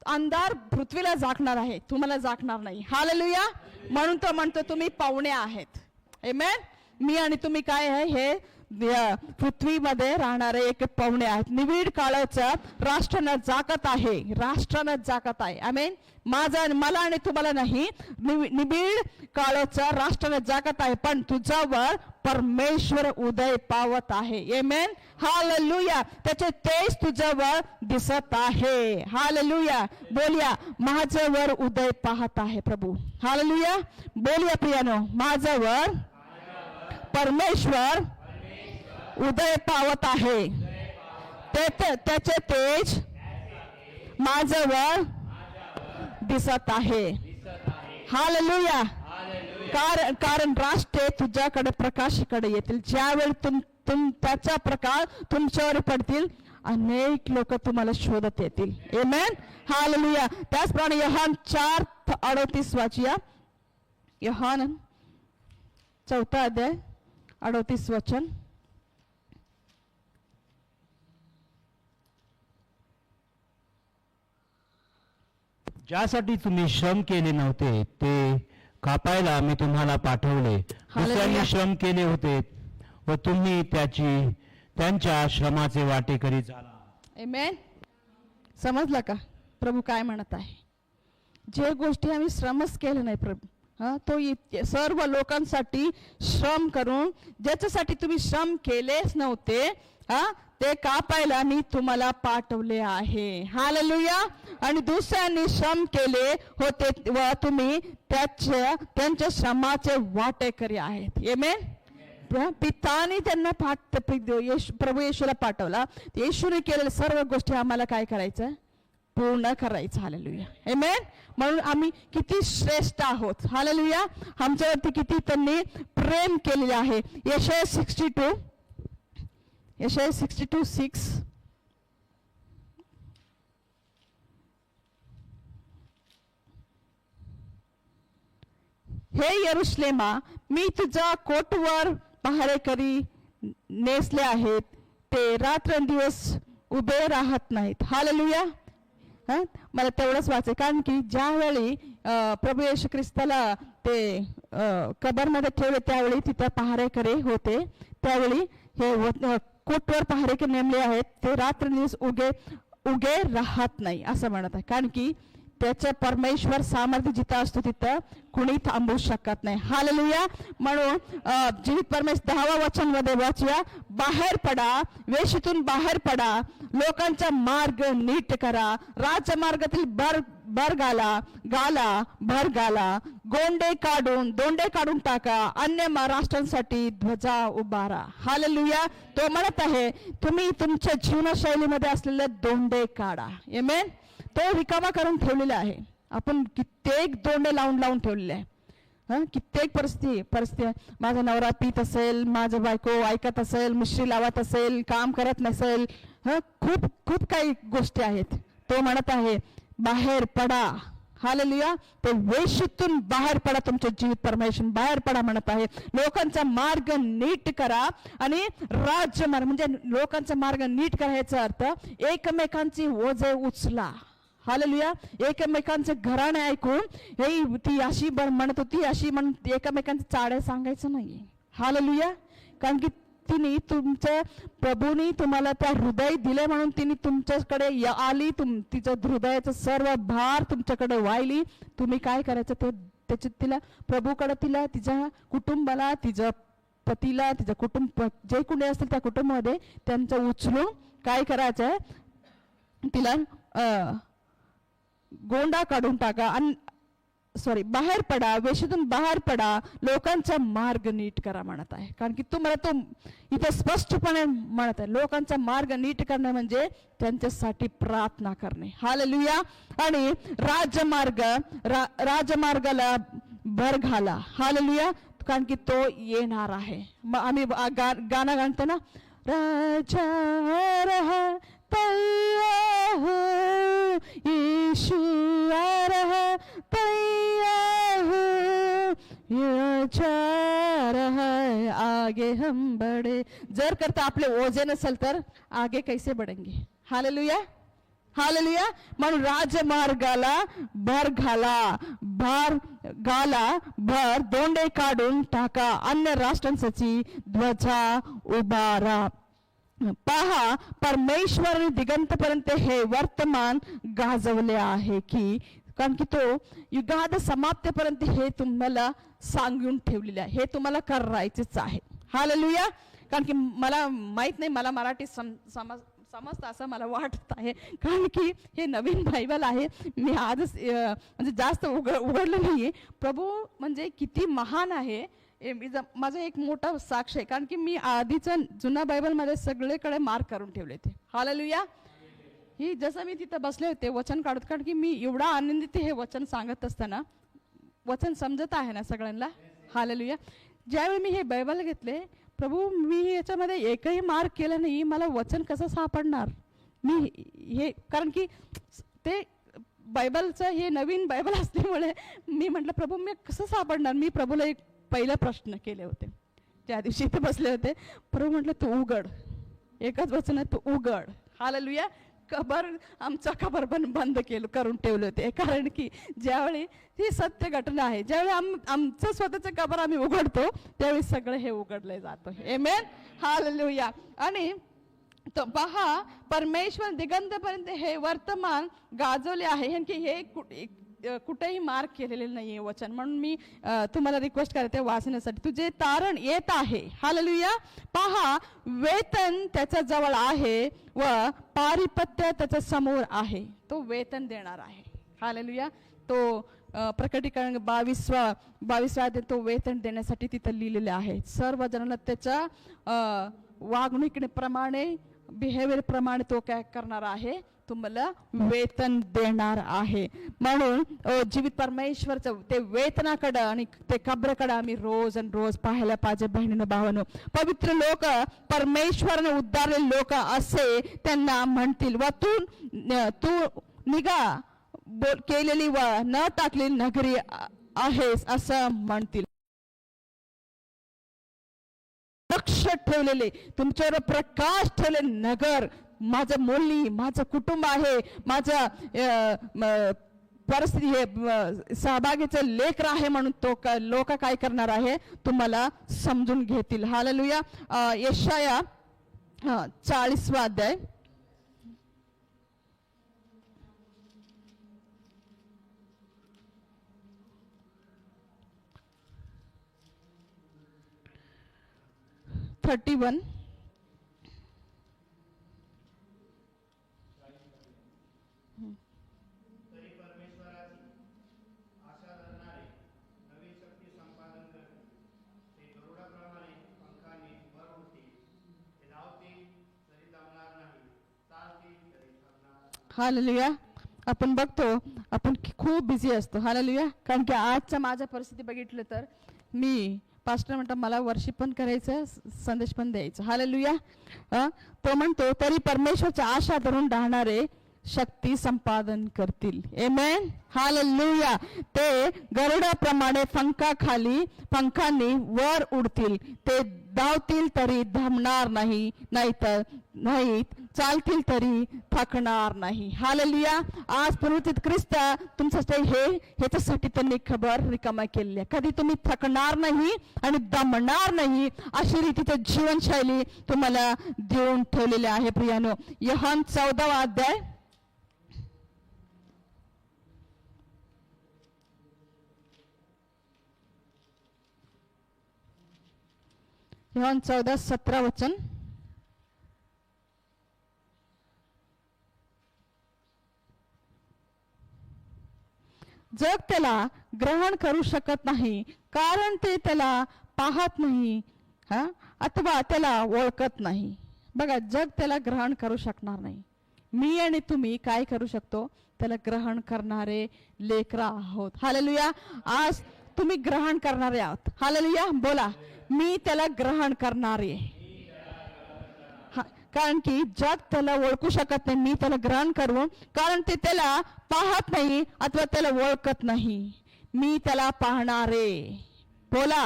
अंधार पृथ्वीला झाकणार आहे, तुम्हाला झाकणार नाही. हालेलुया. म्हणून तो म्हणतो तुम्ही पाहुणे आहेत. आमेन. मी आणि तुम्ही काय आहे, हे पृथ्वीमध्ये राहणारे एक पाहुणे आहेत. निविड काळाचं राष्ट्रानं जागत आहे, राष्ट्रानं जागत आहे. आमेन. मला आणि तुम्हाला नाही, निबिड काळाचं राष्ट्रानं जागत आहे, पण तुझ्यावर परमेश्वर उदय पावत आहे. आमेन. हालेलुया. त्याचे तेज तुझ्यावर दिसत आहे. हालेलुया. बोलूया, माझ्यावर उदय पाहत आहे प्रभू. हालेलुया. बोलूया प्रियानो, माझ्यावर परमेश्वर उदय पावत आहे, त्याचे तेज माझ्यावर दिसत आहे. हालेलुया. कारण राष्ट्रे तुझ्याकडे प्रकाशाकडे येतील. ज्यावेळी त्याचा प्रकाश तुमच्यावर पडतील, अनेक लोक तुम्हाला शोधत येतील. आमेन. हालेलुया. त्याचप्रमाणे योहान 4:38 वाचूया. योहान 4 अध्याय 38 वचन. ज्यासाठी तुम्ही श्रम केले नव्हते ते कापायला मी तुम्हाला पाठवले. दुसऱ्यांनी श्रम केले होते व तुम्ही त्यांच्या श्रमाचे वाटेकरी झाला. आमेन. समजलं का प्रभू काय म्हणत आहे? जे गोष्टी आम्ही श्रमच केले नाही प्रभू, तो सर्व लोकांसाठी श्रम करून, ज्याच्यासाठी तुम्ही श्रम केलेच नव्हते ते कापायला मी तुम्हाला पाठवले आहे. हालेलुया. आणि दुसऱ्यांनी श्रम केले होते व तुम्ही त्यांच्या श्रमाचे वाटेकरी आहेत. आमेन. पिताने त्यांना प्रभू येशूला पाठवला. येशूने केलेल्या सर्व गोष्टी आम्हाला काय करायचं? पूर्ण करायचं. हालेलुया. आमेन. म्हणून आम्ही किती श्रेष्ठ आहोत. हालेलुया. आमच्यावरती किती त्यांनी प्रेम केलेले आहे. यशाया 62:6 हे यरूशलेमा, मी तुझ्या कोटवर पहारेकरी नेसले आहेत, ते रात्रंदिवस उभे राहत नाहीत. हालेलुया. मला तेवढंच वाचाय, कारण की ज्यावेळी प्रभू येशू ख्रिस्ताला ते कबरमध्ये ठेवले त्यावेळी तिथं पहारेकरी होते. त्यावेळी हे कोटवर पहारेकरी नेमले आहेत, ते रात्रंदिवस उगे राहत नाही असं म्हणत आहे. कारण की त्याचं परमेश्वर सामर्थ्य जिथं असतो तिथं कुणी थांबू शकत नाही. हालेलुया. म्हणून जीवित परमेश्वर 10वा वचन मध्ये वाचूया. बाहेर पडा, वेशीतून बाहेर पडा, लोकांचा मार्ग नीट करा, राजमार्गातील भर घाला, दोंडे काढून टाका, अन्य महाराष्ट्रांसाठी ध्वजा उभारा. हालेलुया. तो म्हणत आहे तुम्ही तुमच्या जीवनशैलीमध्ये असलेले दोंडे काढा. आमेन. तो रिकामा करून ठेवलेला आहे. आपण कित्येक दोंडे लावून ठेवलेले आहे. कित्येक परिस्थिती माझा नवरा पीत असेल, माझं बायको ऐकत असेल, मिश्री लावत असेल, काम करत नसेल, खूप काही गोष्टी आहेत. तो म्हणत आहे बाहेर पडा. हालेलुया. ते वेशीतून बाहेर पडा, तुमच्या जीवित परमेश्वर बाहेर पडा म्हणत आहे. लोकांचा मार्ग नीट करा. आणि राजमार्ग म्हणजे लोकांचा मार्ग नीट करायचा अर्थ एकमेकांची ओझे उचला. हालेलुया. एकमेकांचे घराणे ऐकून ती अशी म्हणत होती, अशी एकमेकांचे चाडे सांगायचं नाही. हालेलुया. कारण की तुमच्या प्रभूनी तुम्हाला त्या हृदय दिले म्हणून तिने तुमच्याकडे आली, तिचं हृदयाचं सर्व भार तुमच्याकडे वाहिली. तुम्ही काय करायचं ते तिला प्रभूकडे, तिच्या कुटुंबाला, तिच्या पतीला, तिचं कुटुंब जे कुणी असतील त्या कुटुंबामध्ये त्यांचं उचलून काय करायचं? तिला गोंडा काढून टाका. बाहेर पडा, वेशीतून बाहेर पडा, लोकांचा मार्ग नीट करा म्हणत आहे. कारण की तुम्हाला तो इथे स्पष्टपणे म्हणत आहे, लोकांचा मार्ग नीट करणे म्हणजे त्यांच्यासाठी प्रार्थना करणे. हालेलुया. आणि राजमार्गाला भर घाला. हालेलुया. कारण की तो येणार आहे. आम्ही गाणं गाणतो ना, राजा रहा तैयार हो, यीशु आ रहा तैयार हो, राजा रहा आगे हम बढ़े. जर करता आपले ओझे नसेल तर आगे कैसे बढ़ेंगे? हालेलुया. हालेलुया. म्हणून राजमार्गाला भर घाला, दोंडे काढून टाका, अन्य राष्ट्रांची ध्वजा उभारा. पहा, परमेश्वराने दिगंतपर्यंत हे वर्तमान गाजवले आहे की, कारण की तो युगाद समाप्तीपर्यंत हे तुम्हाला सांगून ठेवलेले आहे. हे तुम्हाला करायचेच आहे. हालेलुया. कारण की मला माहित नाही, मला मराठी समजतं असं मला वाटत आहे, कारण की हे नवीन बायबल आहे. मी आजच म्हणजे जास्त उघडलं नाहीये. प्रभू म्हणजे किती महान आहे माझं एक मोठा साक्ष आहे. कारण की मी आधीचं जुना बायबलमध्ये सगळीकडे मार्क करून ठेवले ते. हालेलुया. ही जसं मी तिथं बसले होते वचन काढत, कारण की मी एवढा आनंदित हे वचन सांगत असताना, वचन समजत आहे ना सगळ्यांना? हालेलुया. ज्यावेळी मी हे बायबल घेतले, प्रभू मी याच्यामध्ये एकही मार्क केला नाही, मला वचन कसं सापडणार? मी हे कारण की ते बायबलचं हे नवीन बायबल असल्यामुळे मी म्हटलं प्रभू मी कसं सापडणार? मी प्रभूला एक पहिला प्रश्न केले होते ज्या दिवशी इथे बसले होते. प्रभू म्हटलं तू उघड, एकच वचन आहे, तू उघड. हालेलुया. आमचा खबर पण बंद करून ठेवले होते, कारण की ज्यावेळी ही सत्य घटना आहे, ज्यावेळी आमचं स्वतःचं खबर आम्ही उघडतो त्यावेळी सगळं हे उघडलं जातं. आमेन. हालेलुया. आणि तो पहा, परमेश्वर दिगंतपर्यंत हे वर्तमान गाजवले आहे. की हे कुठेही मार्क केलेले नाहीये वचन, म्हणून मी तुम्हाला रिक्वेस्ट करते वाचण्यासाठी. तुझे तारण येत आहे. हालेलुया. पहा, वेतन त्याच्या जवळ आहे व पारिपत्य त्याच्या समोर आहे. तो वेतन देणार आहे. हालेलुया. तो प्रकटीकरण 22 तो वेतन देण्यासाठी तिथं लिहिलेले आहे. सर्व जणांना त्याच्या वागणुकीप्रमाणे, बिहेवियर प्रमाणे तो काय करणार आहे, तुम्हाला वेतन देणार आहे. म्हणून जीवित परमेश्वरचं ते वेतनाकडं आणि ते कब्रकडं आम्ही रोज आणि रोज पाहायला पाहिजे. बहिणीनं भावानं, पवित्र लोक, परमेश्वराने उद्धारलेले लोक असे त्यांना म्हणतील, व तू निगा केलेली व न टाकलेली नगरी आहेस असं म्हणतील. लक्ष ठेवलेले, तुमच्यावर प्रकाश ठेवले नगर, माझं मुली, माझं कुटुंब आहे, माझं परिस्थिती हे सहभागीचं लेकर आहे म्हणून तो लोक काय करणार आहे, तुम्हाला समजून घेतील. हालेलुया. यशाया 40 अध्याय 31. हालेलुया. आपण बघतो, आपण खूप बिझी असतो. हालेलुया. कारण की आजच्या माझ्या परिस्थिती बघितलं तर मी पास्टर म्हणतात मला वर्शिप पण करायचं, संदेश पण द्यायचं. हालेलुया. तो म्हणतो, तरी परमेश्वरच्या आशा धरून राहणारे शक्ती संपादन करतील. आमेन. हालेलुया. ते गरुडाप्रमाणे पंखांनी वर उडतील. ते धावतील तरी धावणार नाही, नाहीत चालतील तरी थकणार नाही. हालेलुया. आज पुनरुत्थित ख्रिस्त तुमचं ह्याच्यासाठी त्यांनी खबर रिकामा केलेली आहे. कधी तुम्ही थकणार नाही आणि दमणार नाही अशी रीतीचं जीवनशैली तुम्हाला देऊन ठेवलेली आहे. प्रियानो, योहान 14 अध्याय 14:17 वचन. जग त्याला ग्रहण करू शकत नाही, कारण ते त्याला पाहत नाही अथवा त्याला ओळखत नाही. बघा, जग त्याला ग्रहण करू शकणार नाही. मी आणि तुम्ही काय करू शकतो, त्याला ग्रहण करणारे लेकर आहोत. हालेलुया. आज तुम्ही ग्रहण करणारे आहोत. हालेलुया. बोला, मी त्याला ग्रहण करणारे. कारण की जग त्याला ओळखू शकत नाही, मी त्याला ग्रहण करू, कारण ते त्याला पाहत नाही अथवा त्याला ओळखत नाही. मी त्याला पाहणारे. बोला,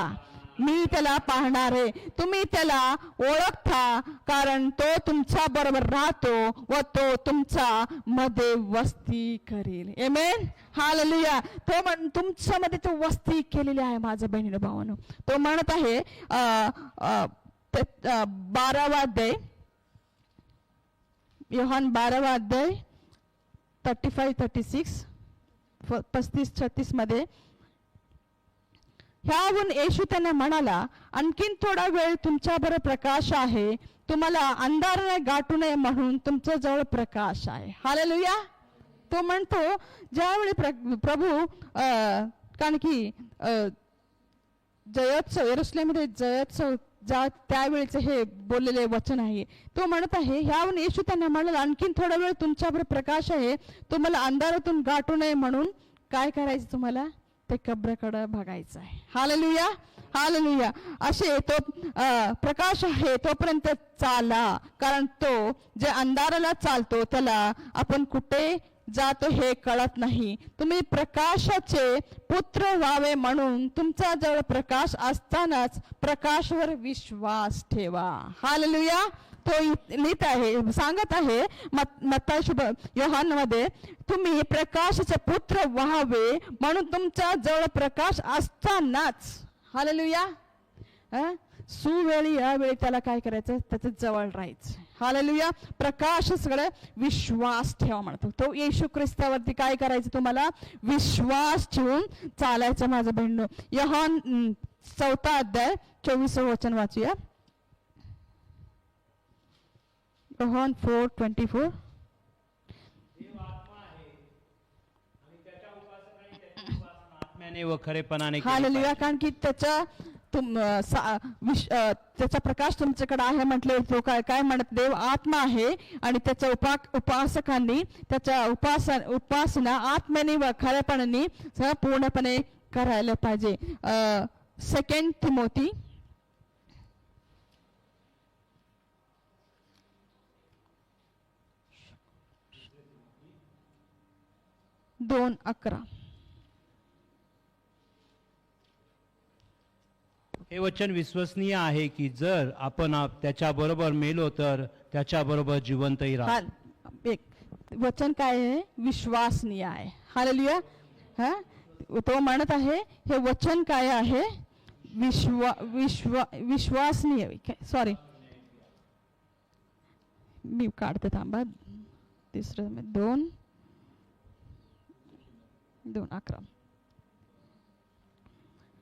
मी त्याला पाहणारे. तुम्ही त्याला ओळखता, कारण तो तुमच्या बरोबर राहतो व तो तुमच्या मध्ये वस्ती करेल. आमेन. हालेलुया. तो तुमच्या मध्ये तो वस्ती केलेली आहे. माझ्या बहिणीनं भावानं, तो म्हणत आहे 12 अध्याय, योहान 12 अध्याय 35-36 35-36 मध्ये, ह्याहून येशू त्यांना म्हणाला, आणखीन थोडा वेळ तुमच्याबरोबर प्रकाश आहे, तुम्हाला अंधाराने गाठू नये म्हणून तुमच्या जवळ प्रकाश आहे. हालेलुया. तो म्हणतो, ज्यावेळी प्रभू कारण की जयोत्सव, यरूशलेममध्ये जयोत्सव त्यावेळेचं हे बोललेले वचन आहे. तो म्हणत आहे, ह्याहून येशू त्यांना म्हणाला, आणखीन थोडा वेळ तुमच्याबरोबर प्रकाश आहे, तुम्हाला अंधारातून गाठू नये म्हणून काय करायचं, तुम्हाला ते कब्राकडे बघायचं आहे. हालेलुया. हालेलुया. असे तो प्रकाश आहे तोपर्यंत चाला, कारण तो जे अंधाराला चालतो त्याला आपण कुठे जातो हे कळत नाही. तुम्ही प्रकाशाचे पुत्र व्हावे म्हणून तुमचा जवळ प्रकाश असतानाच प्रकाशावर विश्वास ठेवा. हालेलुया. तो लिहित आहे, सांगत आहे मत्ती शुभ योहान मध्ये, तुम्ही प्रकाशाचे पुत्र व्हावे म्हणून तुमच्या जवळ प्रकाश असतानाच. हालेलुया. सुवेळी यावेळी त्याला काय करायचं, त्याच्या जवळ राहायचं. हालेलुया. प्रकाश सगळं विश्वास ठेवा म्हणतो. तो येशू ख्रिस्तावरती काय करायचं, तुम्हाला विश्वास ठेवून चालायचं माझं बहिण. योहान 4 अध्याय 24 वचन वाचूया. योहान 4:24. व खरेपणाने हालेलुया. कारण की त्याचा त्याचा प्रकाश तुमच्याकडे आहे म्हटले, तो काय म्हणत, देव आत्मा आहे आणि त्याच्या उपासकांनी त्याच्या उपासना आत्म्याने व खरेपणाने पूर्णपणे करायला पाहिजे. 2 तिमोथी 2:11. हे वचन विश्वसनीय आहे की जर आपण त्याच्याबरोबर मेलो तर त्याच्याबरोबर जिवंतही राहू. एक वचन काय आहे, विश्वासनीय आहे. हालेलुया. हा, तो म्हणत आहे हे वचन काय आहे, विश्वासनीय. सॉरी, मी काढते थांबा. 2:11.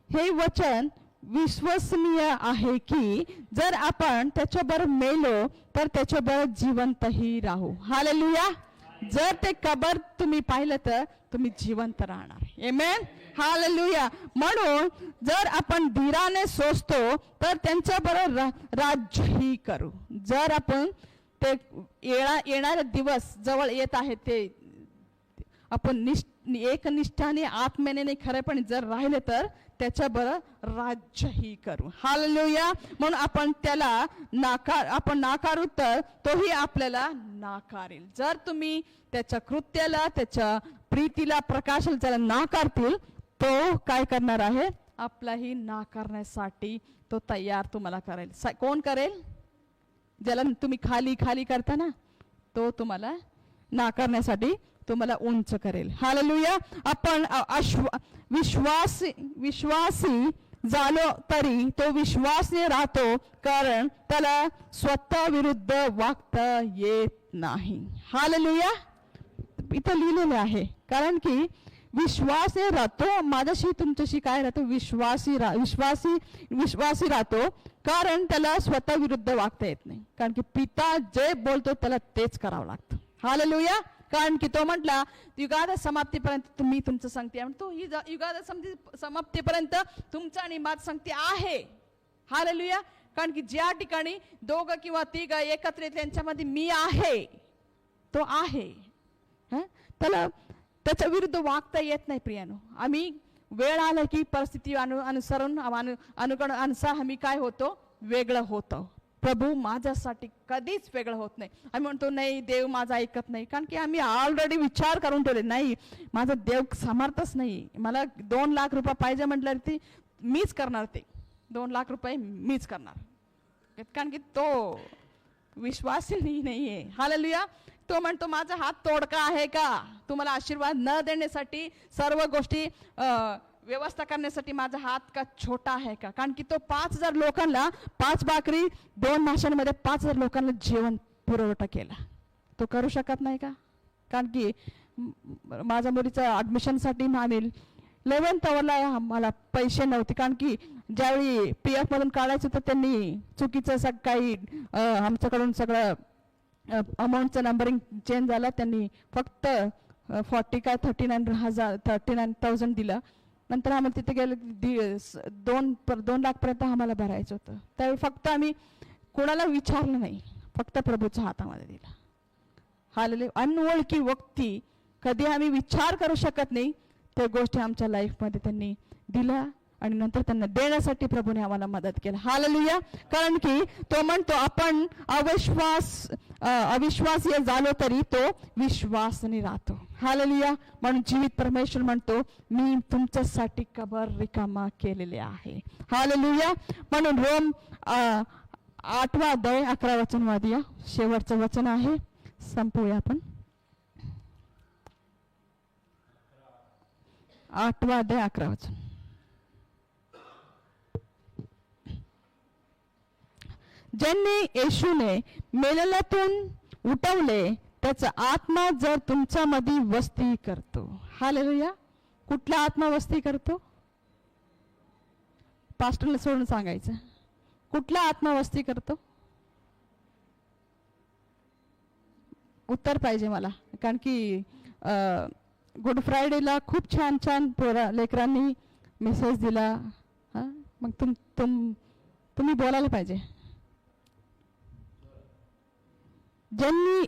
हे वचन विश्वसनीय आहे की जर आपण त्याच्याबरोबर मेलो तर त्याच्याबरोबर जिवंतही राहू. हालेलुया. जर ते कबर तुम्ही पाहिलं तर तुम्ही जिवंत राहणार. आमेन. हालेलुया. म्हणून जर आपण धीराने सोसतो तर त्यांच्याबरोबर राज्यही करू. जर आपण ते येणारे दिवस जवळ येत आहेत, ते आपण एकनिष्ठाने आत्म्याने खरेपणे जर राहिले तर त्याच्याबरोबर राज्यही करू. हालेलुया. म्हणून आपण त्याला नाकारू तर तोही आपल्याला नाकारेल. जर तुम्ही त्याच्या कृत्याला, त्याच्या प्रीतीला, प्रकाशाला त्याला नाकारतील, तो काय करणार आहे, आपलाही नाकारण्यासाठी तो तयार तुम्हाला करेल. कोण करेल? ज्याला तुम्ही खाली खाली करता ना, तो तुम्हाला नाकारण्यासाठी तुम्हाला उंच करेल. हालेलुया. आपण विश्वासी झालो तरी तो विश्वासने राहतो, कारण त्याला स्वतः विरुद्ध वागता येत नाही. हालेलुया. इथं लिहिलेलं आहे, कारण की विश्वासने राहतो. माझ्याशी तुमच्याशी काय राहतो, विश्वासी राहतो, कारण त्याला स्वतः विरुद्ध वागता येत नाही. कारण की पिता जे बोलतो त्याला तेच करावं लागतं. हालेलुया. कारण की तो म्हटला युगाच्या समाप्तीपर्यंत मी तुमचं सांगते, तो युगाच्या समाप्तीपर्यंत तुमचं आणि माझं सांगते आहे. हालेलुया. कारण की ज्या ठिकाणी 2 किंवा 3 एकत्रित त्यांच्यामध्ये मी आहे, तो आहे. त्याला त्याच्या विरुद्ध वागता येत नाही. प्रियानो, आम्ही वेळ आला की परिस्थिती अनुसरून अनुसार आम्ही काय होतो, वेगळं होतो. प्रभू माझ्यासाठी कधीच वेगळं होत नाही. आम्ही म्हणतो नाही, देव माझा ऐकत नाही, कारण की आम्ही ऑलरेडी विचार करून ठेवले, नाही माझा देव समर्थच नाही. मला 2 लाख रुपये पाहिजे म्हटलं ती मीच करणार, ते 2 लाख रुपये मीच करणार, कारण की तो विश्वासी नाहीये. हालेलुया. तो म्हणतो माझा हात तोडका आहे का, तुम्हाला आशीर्वाद न देण्यासाठी, सर्व गोष्टी व्यवस्था करण्यासाठी माझा हात का छोटा आहे का? कारण की तो 5,000 लोकांना 5 भाकरी 2 माशांमध्ये 5,000 लोकांना जेवण पुरवठा केला. तो करू शकत नाही का? कारण की माझ्या मुलीचं ॲडमिशनसाठी आम्ही 11th आवरला, मला पैसे नव्हते. कारण की ज्यावेळी PF मधून काढायचं तर त्यांनी चुकीचं काही आमच्याकडून सगळं अमाऊंटचं नंबरिंग चेंज झालं. त्यांनी फक्त 39,000 दिलं. नंतर आम्हाला तिथे गेलं 2 लाखपर्यंत आम्हाला भरायचं होतं. त्यावेळी फक्त आम्ही कोणाला विचारलं नाही, फक्त प्रभूच्या हातामध्ये दिला. हालेलुया. अनोळखी व्यक्ती कधी आम्ही विचार करू शकत नाही, त्या गोष्टी आमच्या लाईफमध्ये त्यांनी दिल्या आणि नंतर त्यांना देण्यासाठी प्रभूने आम्हाला मदत केली. हालेलुया. कारण की तो म्हणतो आपण अविश्वासी झालो तरी तो विश्वासाने राहतो. हालेलुया. म्हणून जीवित परमेश्वर म्हणतो मी तुमच्यासाठी कबर रिकामा केलेले आहे. हालेलुया. म्हणून रोम 8 अध्याय 11 वचन वाचूया. शेवटचं वचन आहे, संपवूया आपण. 8 अध्याय 11 वचन. ज्यांनी येशूने मेलेल्यातून उठवले त्याचा आत्मा जर तुमच्यामध्ये वस्ती करतो. हालेलुया. कुठला आत्मा वस्ती करतो? पास्टरला सोडून सांगायचं. कुठला आत्मा वस्ती करतो? उत्तर पाहिजे मला, कारण की गुड फ्रायडेला खूप छान छान लेकरांनी मेसेज दिला. मग तुम्ही बोलायला पाहिजे. ज्यांनी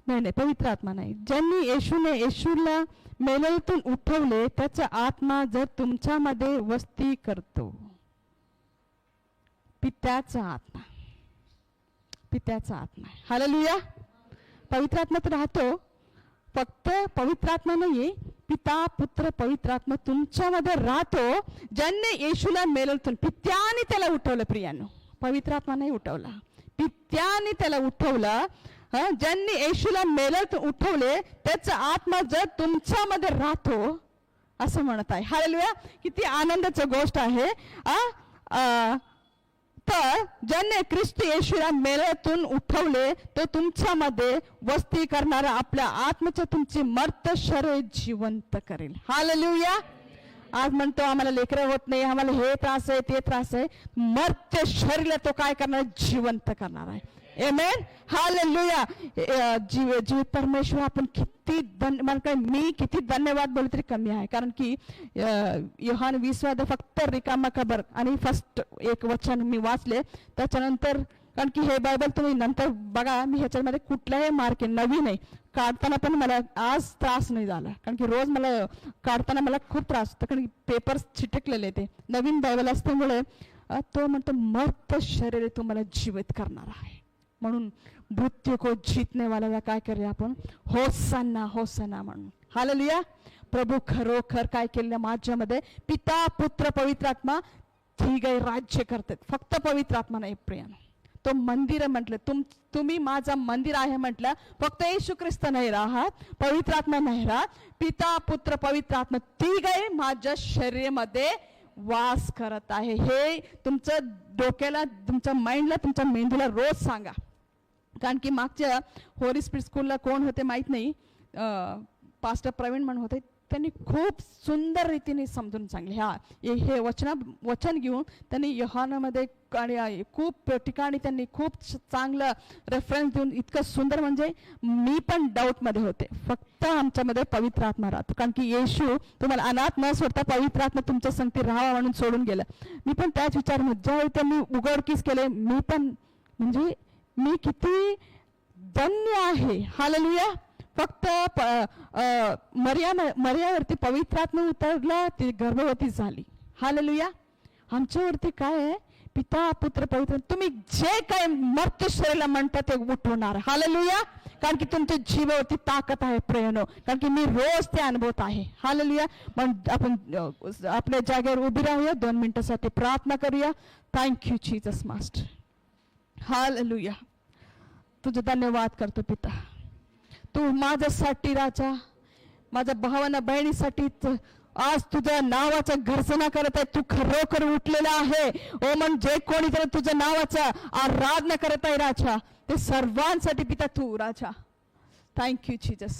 नाही, पवित्र आत्मा नाही. ज्यांनी येशूला मेलेल्यातून उठवले त्याचा आत्मा जर तुमच्यामध्ये वस्ती करतो. पित्याचा आत्मा हालेलुया. पवित्र आत्मा तर राहतो, फक्त पवित्र आत्मा नाहीये, पिता पुत्र पवित्र आत्मा तुमच्यामध्ये राहतो. ज्यांनी येशूला मेलेल्यातून पित्याने त्याला उठवलं. प्रियानो, पवित्र आत्मा नाही उठवला, पित्याने त्याला उठवला. ज्यांनी येशूला मेलेल्यातून उठवले त्याचा आत्मा जर तुमच्यामध्ये राहतो असं म्हणत आहे. हालेलुया. किती आनंदाची गोष्ट आहे. तर ज्यांनी ख्रिस्त येशूला मेलेल्यातून उठवले तो तुमच्यामध्ये वस्ती करणारा आपल्या आत्म्याच्या तुमची मर्त शरीर जिवंत करेल. हालेलुया. आज म्हणतो आम्हाला लेकरं होत नाही, आम्हाला हे त्रास आहे ते त्रास आहे. मर्त शरीराला तो काय करणार? जिवंत करणार आहे. आमेन. हालेलुया. जीवित परमेश्वर, आपण मी किती धन्यवाद बोलले तरी कमी आहे. कारण की योहान 20 फक्त रिकामा कबर आणि फर्स्ट एक वचन मी वाचले. त्याच्यानंतर, कारण की हे बायबल तुम्ही नंतर बघा, मी ह्याच्यामध्ये कुठलाही मार्क नवीन आहे. काढताना पण मला आज त्रास नाही झाला, कारण की रोज मला काढताना मला खूप त्रास होतो, कारण की पेपर चिटकलेले ते नवीन बायबल असल्यामुळे. तो म्हणतो मर्त शरीर तुम्हाला जीवित करणार आहे. म्हणून मृत्यू को जीतने वाल्याला काय करूया आपण? होसाना होसाना म्हणून. हालेलुया. प्रभू खरोखर काय केलं माझ्यामध्ये? पिता पुत्र पवित्र आत्मा तिघे राज्य करतात. फक्त पवित्र आत्मा नाही प्रियानो. तो मंदिर म्हटलं, तुम्ही माझा मंदिर आहे म्हटलं. फक्त येशू ख्रिस्त नाही राहत, पवित्र आत्मा नाही राहत, पिता पुत्र पवित्र आत्मा तिघे माझ्या शरीरामध्ये वास करत आहे. हे तुमचं डोक्याला, तुमच्या माइंडला, तुमच्या मेंदूला रोज सांगा. कारण की मागच्या होली स्पिरिट स्कूलला कोण होते माहीत नाही, पास्टर प्रवीण म्हणून होते. त्यांनी खूप सुंदर रीतीने समजून सांगले. हे वचन घेऊन त्यांनी योहानामध्ये आणि खूप ठिकाणी त्यांनी खूप चांगलं रेफरन्स देऊन इतकं सुंदर, म्हणजे मी पण डाऊटमध्ये होते. फक्त आमच्यामध्ये पवित्र आत्मा राहतो, कारण की येशू तुम्हाला अनाथ न सोडता पवित्र आत्मा तुमच्या संगती राहावा म्हणून सोडून गेलं. मी पण त्याच विचारामध्ये ज्यावेळी त्यांनी उघडकीस केले, मी पण म्हणजे मी किती धन्य आहे. हालेलुया. फक्त मर्यावरती पवित्र आत्मा उतरला, ती गर्भवती झाली. हालेलुया. आमच्यावरती काय आहे? पिता पुत्र पवित्र. तुम्ही जे काय मर्त्य शरीराला म्हणता ते उठवणार. हालेलुया. कारण की तुमच्या जीवावरती ताकद आहे प्रियनो, कारण की मी रोज ते अनुभवत आहे. हालेलुया. पण आपण आपल्या जागेवर उभी राहूया, 2 मिनिटासाठी प्रार्थना करूया. Thank you Jesus master. हालेलुया. तुझं धन्यवाद करतो पिता. तू माझ्यासाठी राजा, माझ्या भावांना बहिणीसाठी आज तुझ्या नावाचा घर्षणा करत आहे. तू खरोखर उठलेला आहे. ओ म्हणजे कोणी जर तुझ्या नावाचा आराधना करत आहे राजा, ते सर्वांसाठी पिता तू राजा. Thank you Jesus.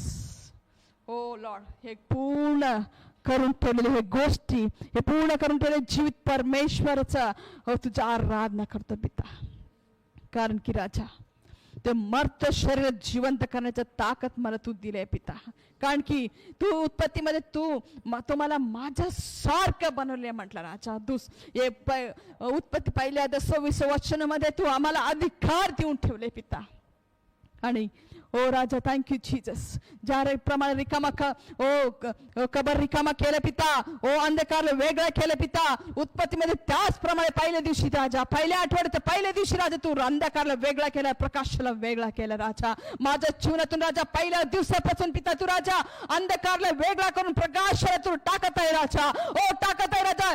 ओ लॉर्ड, हे पूर्ण करून ठेवलेले हे गोष्टी, हे पूर्ण करून ठेवलेले जीवित परमेश्वराचा तुझा आराधना करतो पिता. कारण की राजा, ते मर्त शरीर जिवंत करण्याची ताकद मला तू दिले पिता. कारण की तू उत्पत्तीमध्ये तुम्हाला माझ्या सारखं बनवले म्हटलं राजा. उत्पत्ती पहिल्या 26 वचनामध्ये तू आम्हाला अधिकार देऊन ठेवले पिता. आणि ओ राजा थँक्यू जीसस. ज्या प्रमाणे रिकामा कबर रिकामा केलं पिता, ओ अंधकार वेगळा केलं पिता उत्पत्तीमध्ये, त्याचप्रमाणे पहिल्या दिवशी राजा, पहिल्या आठवड्यात पहिल्या दिवशी राजा तू अंधकारला वेगळा केला, प्रकाशाला वेगळा केला राजा. माझ्या जीवनातून राजा पहिल्या दिवसापासून पिता तू राजा अंधकारला वेगळा करून प्रकाशाला तू टाकत आहे राजा. ओ टाकत आहे राजा.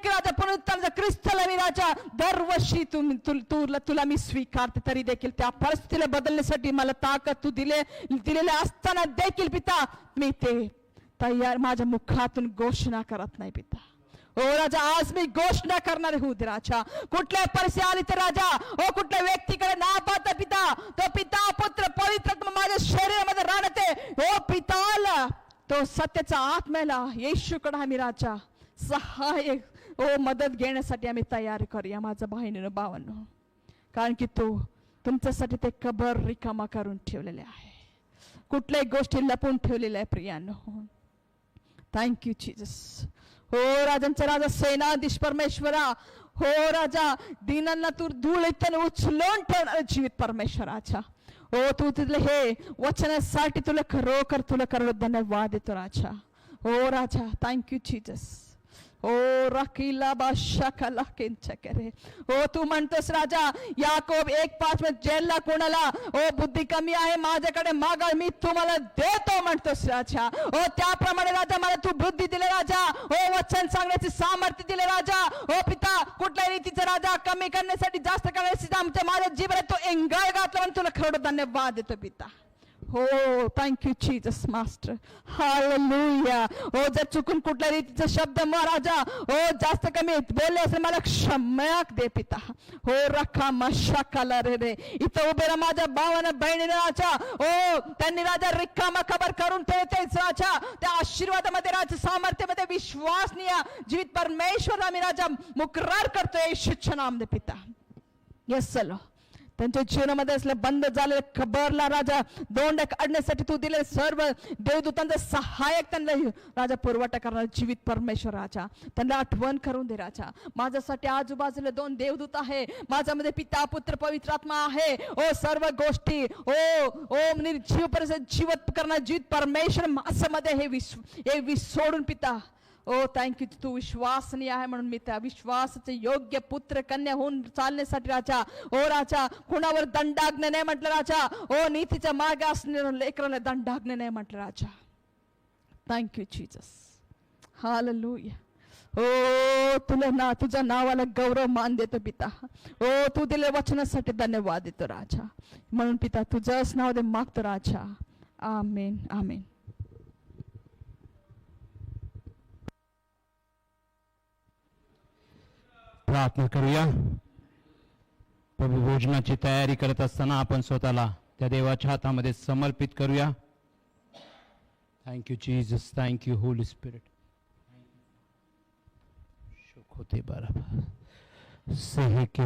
राजा पुनरुत्थानाचा ख्रिस्ताला मी राजा दरवर्षी तुला मी स्वीकारते, तरी देखील त्या परिस्थितीला बदलण्यासाठी मला ताकद तू दिलेले असताना देखील पिता मी ते तयार माझ्या मुखातून घोषणा करत नाही पिता. ओ राजा, आज मी घोषणा करणार आहे राजा, कुठल्या परिस्थिती आली तर राजा, ओ कुठल्या व्यक्तीकडे ना पाहता पिता, तो पिता पुत्र पवित्र आत्मा माझ्या शरीरामध्ये राहते, ओ पिताला तो सत्याचा आत्म्याला येशूकडे आम्ही राजा सहाय्य ओ मदत घेण्यासाठी आम्ही तयार करूया माझ्या बहिणीनं भावांनो, कारण की तो तुमच्यासाठी ते कबर रिकामा करून ठेवलेले आहे, कुठल्याही गोष्टी लपून ठेवलेल्या आहे प्रियानो. Thank you Jesus. हो राजांचा राजा, सेनाधीश परमेश्वरा, हो राजा, दिनांना तू धूळ इथून उचलून ठेवणार जीवित परमेश्वराचा, हो तू तिथले हे वचनासाठी तुला खरोखर तुला धन्यवाद देतो राजा. हो राजा, थँक्यू जीसस. ओ रकीला बादशाह करे, ओ तू म्हणतोस राजा याकोब 1:5 मध्ये जेलला कोणाला ओ बुद्धी कमी आहे माझ्याकडे मागा मी तुम्हाला देतो म्हणतोस राजा. ओ त्याप्रमाणे राजा मला तू बुद्धी दिले राजा, ओ वचन सांगण्याचे सामर्थ्य दिले राजा. ओ पिता, कुठल्याही रीतीचं राजा कमी करण्यासाठी जास्त करण्यासाठी आमच्या माझ्या जीवनात तो एंगळ घातला म्हणून तुला खरं धन्यवाद देतो पिता. हो थँक्यू जीसस मास्टर. हालेलुया. हो जर चुकून कुठल्या रीतीचा शब्द महाराजा हो जास्त कमी बोलले असेल मला क्षमा दे पिता. हो रखा मशाकाला रे इथं उभे माझ्या भावानं बहिणीने राजा, हो त्यांनी राजा रिकामा खबर करून ठेवतेच राजा, त्या आशीर्वादामध्ये राजा सामर्थ्यामध्ये विश्वासनीय जीवित परमेश्वर आम्ही राजा मुकरार करतोय येशूच्या नाम दे पिता. येस चलो त्यांच्या जीवनामध्ये असलं बंद झालेलं खबरला राजा दोंड काढण्यासाठी तू दिले सर्व देवदूतांचा सहाय्यक त्यांना राजा पुरवठा करणार जीवित परमेश्वर राजा, त्यांना आठवण करून दे राजा. माझ्यासाठी आजूबाजूला 2 देवदूत आहे, माझ्यामध्ये पिता पुत्र पवित्र आत्मा आहे. ओ सर्व गोष्टी ओ निर्जीव परिस्थिती जीवत करणार जीवित परमेश्वर माझ्यामध्ये हे विश्व सोडून पिता. ओ थँक्यू, तू विश्वासनीय आहे म्हणून मी त्या विश्वासाचे योग्य पुत्र कन्या होऊन चालण्यासाठी राजा, ओ राजा कुणावर दंडाग्न नाही म्हटलं राजा, ओ नीतीच्या मार्ग असणाऱ्या लेकराला दंडाग्न नाही म्हटलं राजा. Thank you Jesus. हालेलुया. ओ तुला ना तुझ्या नावाला गौरव मान देतो पिता. ओ तू दिले वचनासाठी धन्यवाद देतो राजा, म्हणून पिता तुझंच नाव दे मागतो राजा. आमेन आमेन. प्रार्थना करूया. प्रभू भोजनाची तयारी करत असताना आपण स्वतःला त्या देवाच्या हातामध्ये समर्पित करूया. Thank you Jesus. Thank you Holy spirit. शुक होते बराबर सही के